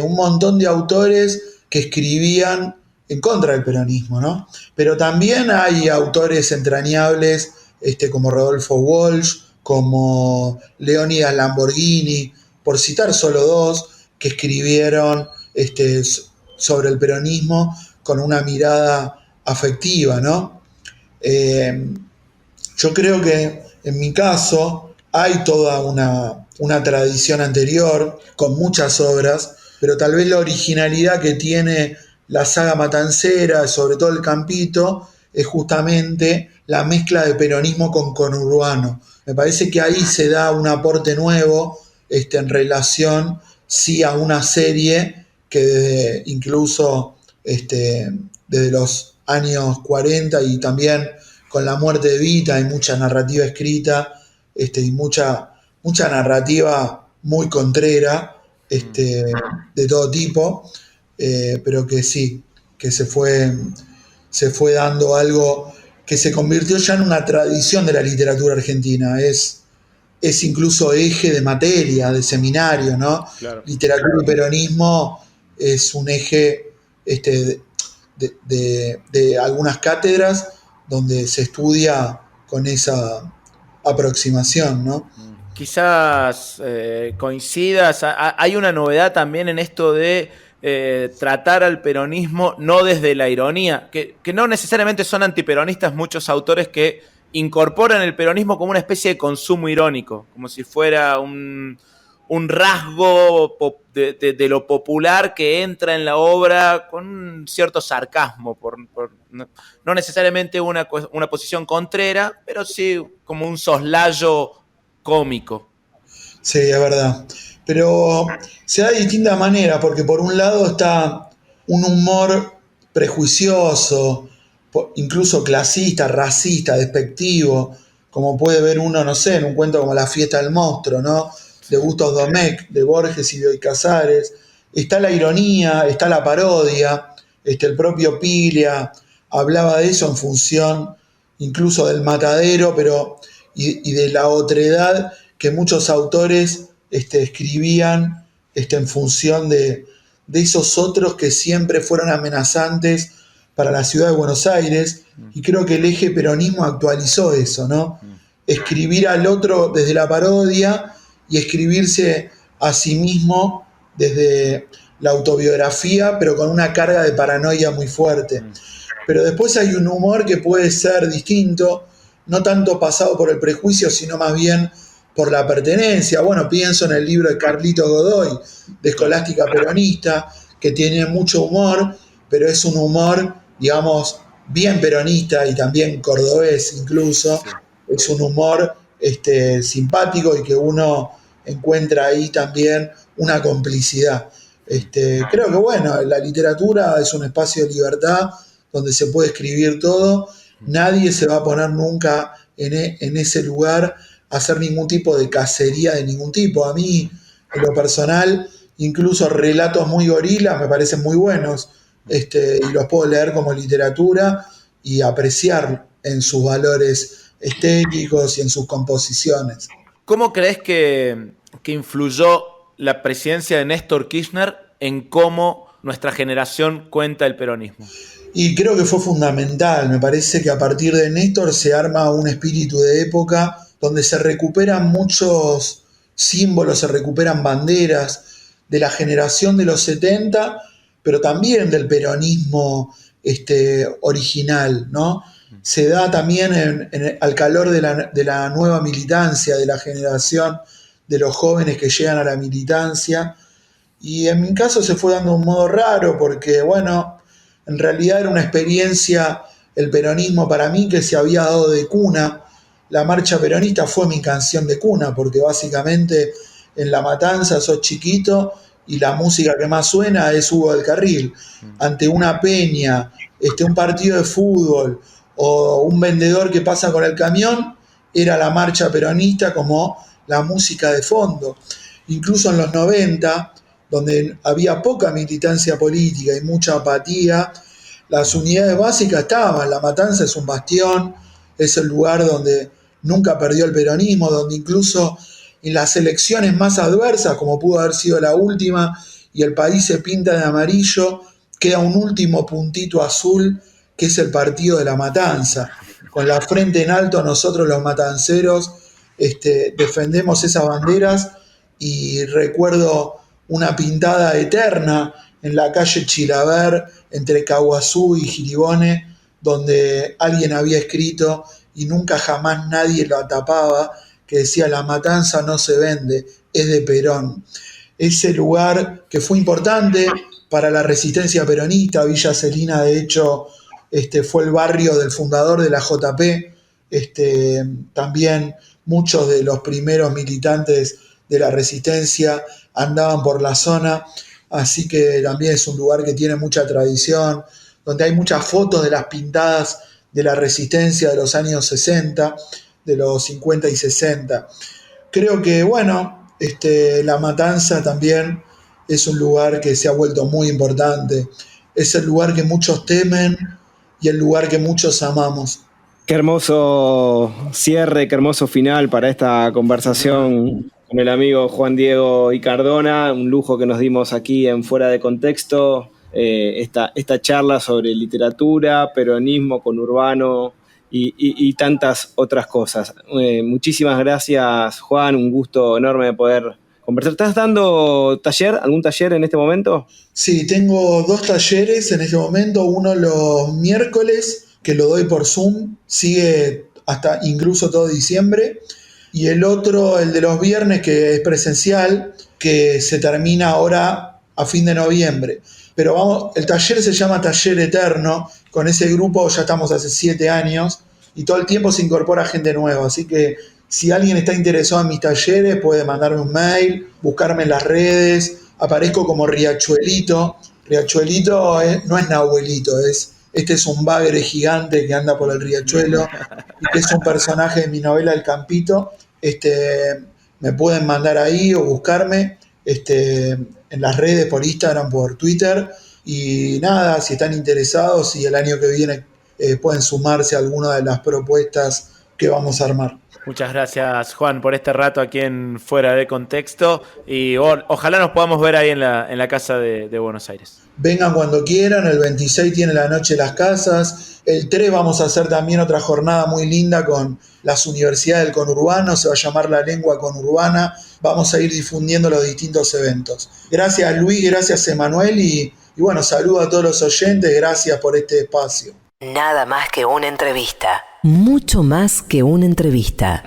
un montón de autores que escribían en contra del peronismo, ¿no? Pero también hay autores entrañables, como Rodolfo Walsh, como Leónidas Lamborghini, por citar solo dos, que escribieron sobre el peronismo con una mirada afectiva, ¿no? Yo creo que en mi caso hay toda una tradición anterior con muchas obras, pero tal vez la originalidad que tiene la saga matancera, sobre todo el Campito, es justamente la mezcla de peronismo con conurbano. Me parece que ahí se da un aporte nuevo en relación, sí, a una serie que incluso desde los años 40 y también con la muerte de Evita hay mucha narrativa escrita y mucha narrativa muy contrera de todo tipo, pero que sí, que se fue dando algo que se convirtió ya en una tradición de la literatura argentina. Es incluso eje de materia, de seminario, ¿no? Claro. Literatura y peronismo es un eje de algunas cátedras donde se estudia con esa aproximación, ¿no? Quizás coincidas, hay una novedad también en esto de tratar al peronismo no desde la ironía, que no necesariamente son antiperonistas muchos autores que incorporan el peronismo como una especie de consumo irónico, como si fuera un rasgo de lo popular que entra en la obra con un cierto sarcasmo, no necesariamente una posición contrera, pero sí como un soslayo cómico. Sí, es verdad. Pero se da de distinta manera, porque por un lado está un humor prejuicioso, incluso clasista, racista, despectivo, como puede ver uno, no sé, en un cuento como La fiesta del monstruo, ¿no? De Gustos Domecq, de Borges y Bioy Casares, está la ironía, está la parodia, el propio Piglia hablaba de eso en función incluso del matadero, pero y de la otredad que muchos autores escribían en función de esos otros que siempre fueron amenazantes para la ciudad de Buenos Aires, y creo que el eje peronismo actualizó eso, ¿no? Escribir al otro desde la parodia y escribirse a sí mismo desde la autobiografía, pero con una carga de paranoia muy fuerte. Pero después hay un humor que puede ser distinto, no tanto pasado por el prejuicio, sino más bien por la pertenencia. Bueno, pienso en el libro de Carlito Godoy, de Escolástica Peronista, que tiene mucho humor, pero es un humor, digamos, bien peronista y también cordobés incluso. Es un humor simpático y que uno encuentra ahí también una complicidad. Creo que, bueno, la literatura es un espacio de libertad donde se puede escribir todo. Nadie se va a poner nunca en ese lugar a hacer ningún tipo de cacería de ningún tipo. A mí, en lo personal, incluso relatos muy gorilas me parecen muy buenos, y los puedo leer como literatura y apreciar en sus valores estéticos y en sus composiciones. ¿Cómo crees que influyó la presidencia de Néstor Kirchner en cómo nuestra generación cuenta el peronismo? Y creo que fue fundamental. Me parece que a partir de Néstor se arma un espíritu de época donde se recuperan muchos símbolos, se recuperan banderas de la generación de los 70, pero también del peronismo original, ¿no? Se da también al calor de la nueva militancia, de la generación de los jóvenes que llegan a la militancia. Y en mi caso se fue dando un modo raro porque, bueno, en realidad era una experiencia, el peronismo para mí, que se había dado de cuna. La marcha peronista fue mi canción de cuna, porque básicamente en La Matanza sos chiquito y la música que más suena es Hugo del Carril. Ante una peña, un partido de fútbol o un vendedor que pasa con el camión, era la marcha peronista como la música de fondo. Incluso en los 90, donde había poca militancia política y mucha apatía, las unidades básicas estaban. La Matanza es un bastión, es el lugar donde nunca perdió el peronismo, donde incluso en las elecciones más adversas, como pudo haber sido la última, y el país se pinta de amarillo, queda un último puntito azul, que es el partido de La Matanza. Con la frente en alto, nosotros los matanceros defendemos esas banderas, y recuerdo una pintada eterna en la calle Chilaver, entre Caguazú y Giribone, donde alguien había escrito, y nunca jamás nadie lo tapaba, que decía: La Matanza no se vende, es de Perón. Ese lugar que fue importante para la resistencia peronista. Villa Celina, de hecho, fue el barrio del fundador de la JP. También muchos de los primeros militantes de la resistencia andaban por la zona, así que también es un lugar que tiene mucha tradición, donde hay muchas fotos de las pintadas de la resistencia de los años 60, de los 50 y 60. Creo que, bueno, La Matanza también es un lugar que se ha vuelto muy importante. Es el lugar que muchos temen y el lugar que muchos amamos. Qué hermoso cierre, qué hermoso final para esta conversación con el amigo Juan Diego Icardona. Un lujo que nos dimos aquí en Fuera de Contexto. Esta charla sobre literatura, peronismo, conurbano y tantas otras cosas. Muchísimas gracias, Juan. Un gusto enorme de poder conversar. ¿Estás dando algún taller en este momento? Sí, tengo 2 talleres en este momento. Uno los miércoles, que lo doy por Zoom, sigue hasta incluso todo diciembre. Y el otro, el de los viernes, que es presencial, que se termina ahora a fin de noviembre. Pero vamos, el taller se llama Taller Eterno. Con ese grupo ya estamos hace 7 años y todo el tiempo se incorpora gente nueva. Así que si alguien está interesado en mis talleres, puede mandarme un mail, buscarme en las redes. Aparezco como Riachuelito. Riachuelito no es Nahuelito, este es un bagre gigante que anda por el riachuelo y que es un personaje de mi novela El Campito. Me pueden mandar ahí o buscarme. en las redes, por Instagram, por Twitter. Y nada, si están interesados y el año que viene pueden sumarse a alguna de las propuestas que vamos a armar. Muchas gracias, Juan, por este rato aquí en Fuera de Contexto y ojalá nos podamos ver ahí en la Casa de Buenos Aires. Vengan cuando quieran, el 26 tiene la Noche de las Casas, el 3 vamos a hacer también otra jornada muy linda con las universidades del conurbano, se va a llamar La Lengua Conurbana, vamos a ir difundiendo los distintos eventos. Gracias Luis, gracias Emanuel y bueno, saludo a todos los oyentes, gracias por este espacio. Nada más que una entrevista. Mucho más que una entrevista.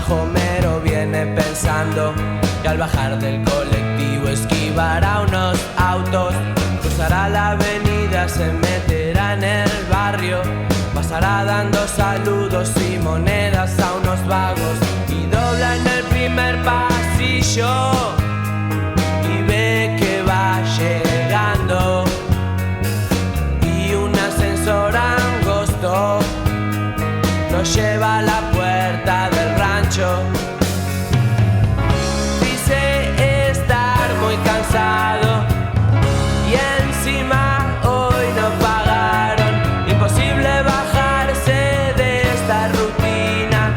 Homero viene pensando que al bajar del colectivo esquivará unos autos, cruzará la avenida, se meterá en el barrio, pasará dando saludos y monedas a unos vagos y dobla en el primer pasillo y ve que va llegando y un ascensor angosto lo lleva a la puerta del rancho. Dice estar muy cansado y encima hoy no pagaron. Imposible bajarse de esta rutina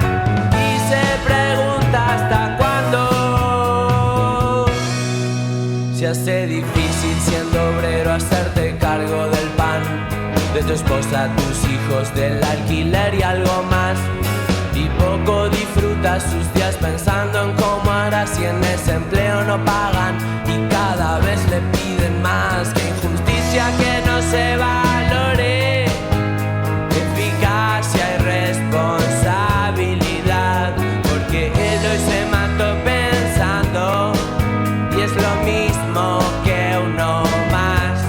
y se pregunta hasta cuándo. Se hace difícil siendo obrero hacerte cargo del pan, de tu esposa, tus hijos, del alquiler y algo más. Y poco disfruta sus días pensando en cómo hará si en ese empleo no pagan y cada vez le piden más. Que injusticia que no se valore, eficacia y responsabilidad, porque él hoy se mató pensando y es lo mismo que uno más.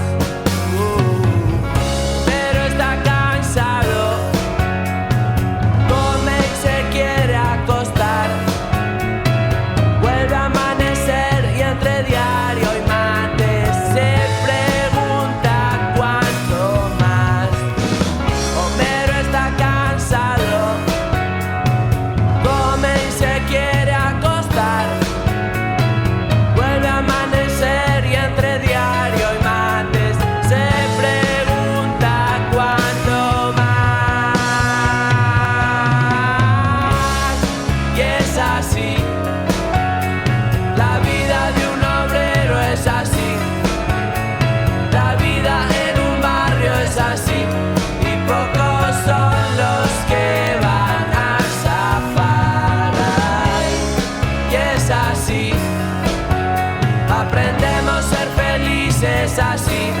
Es así,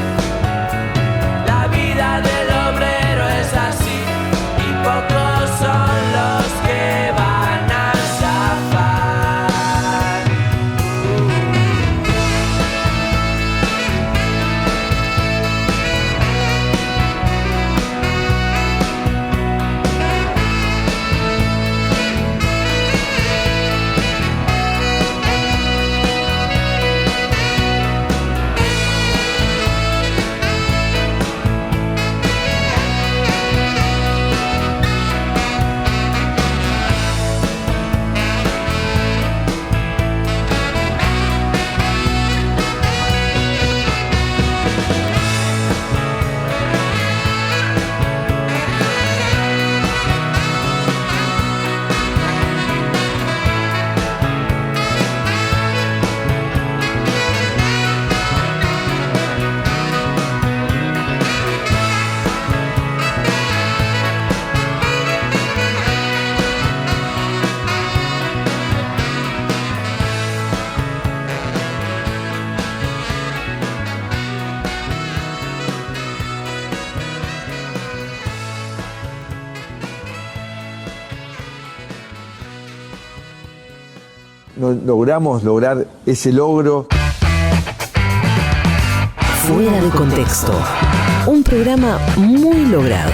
la vida del obrero es así, y pocos son los que van a zafar. No logramos lograr ese logro. Fuera de Contexto. Un programa muy logrado.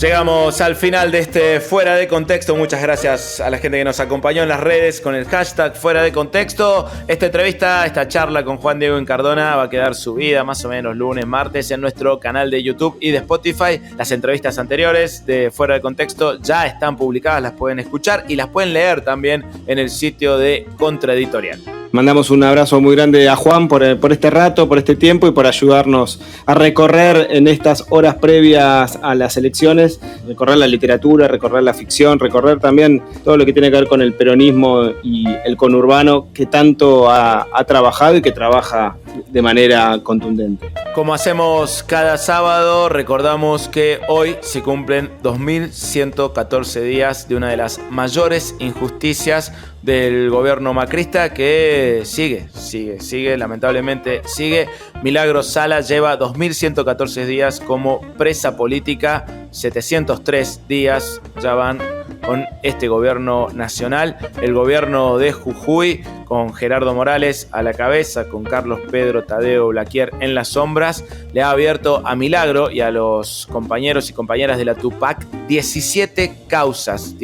Llegamos al final de este Fuera de Contexto. Muchas gracias a la gente que nos acompañó en las redes con el hashtag Fuera de Contexto. Esta entrevista, esta charla con Juan Diego Incardona va a quedar subida más o menos lunes, martes en nuestro canal de YouTube y de Spotify. Las entrevistas anteriores de Fuera de Contexto ya están publicadas, las pueden escuchar y las pueden leer también en el sitio de Contraeditorial. Mandamos un abrazo muy grande a Juan por este rato, por este tiempo y por ayudarnos a recorrer en estas horas previas a las elecciones, recorrer la literatura, recorrer la ficción, recorrer también todo lo que tiene que ver con el peronismo y el conurbano que tanto ha trabajado y que trabaja de manera contundente. Como hacemos cada sábado, recordamos que hoy se cumplen 2114 días de una de las mayores injusticias del gobierno macrista que sigue, lamentablemente sigue. Milagros Sala lleva 2114 días como presa política, 703 días ya van con este gobierno nacional. El gobierno de Jujuy, con Gerardo Morales a la cabeza, con Carlos Pedro Tadeo Blaquier en las sombras, le ha abierto a Milagro y a los compañeros y compañeras de la Tupac 17 causas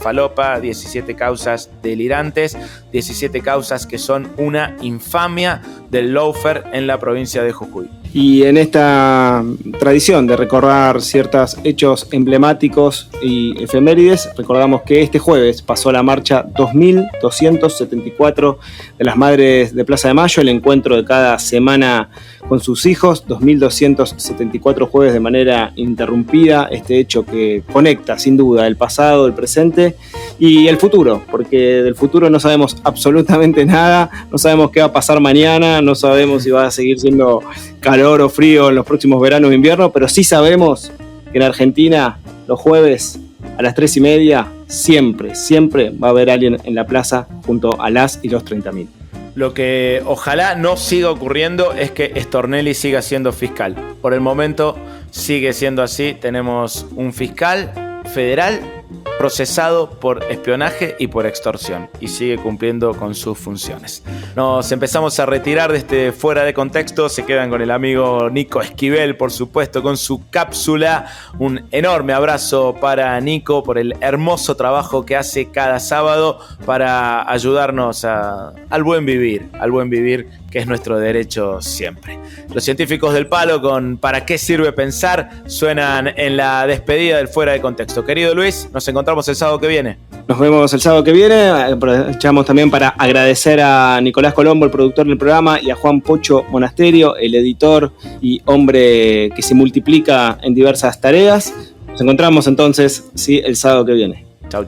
falopa, 17 causas delirantes, 17 causas que son una infamia del lawfare en la provincia de Jujuy. Y en esta tradición de recordar ciertos hechos emblemáticos y efemérides, recordamos que este jueves pasó la marcha 2274 de las Madres de Plaza de Mayo, el encuentro de cada semana con sus hijos, 2274 jueves de manera interrumpida, este hecho que conecta sin duda el pasado, el presente y el futuro, porque del futuro no sabemos absolutamente nada, no sabemos qué va a pasar mañana, no sabemos si va a seguir siendo calor o frío en los próximos veranos o inviernos, pero sí sabemos que en Argentina los jueves a las 3:30 siempre va a haber alguien en la plaza junto a las y los 30.000. Lo que ojalá no siga ocurriendo es que Stornelli siga siendo fiscal. Por el momento sigue siendo así. Tenemos un fiscal federal procesado por espionaje y por extorsión y sigue cumpliendo con sus funciones. Nos empezamos a retirar de este Fuera de Contexto. Se quedan con el amigo Nico Esquivel, por supuesto, con su cápsula. Un enorme abrazo para Nico por el hermoso trabajo que hace cada sábado para ayudarnos al buen vivir, que es nuestro derecho siempre. Los científicos del palo con ¿Para qué sirve pensar? Suenan en la despedida del Fuera de Contexto. Querido Luis, nos encontramos el sábado que viene. Nos vemos el sábado que viene. Aprovechamos también para agradecer a Nicolás Colombo, el productor del programa, y a Juan Pocho Monasterio, el editor y hombre que se multiplica en diversas tareas. Nos encontramos entonces, sí, el sábado que viene. Chau.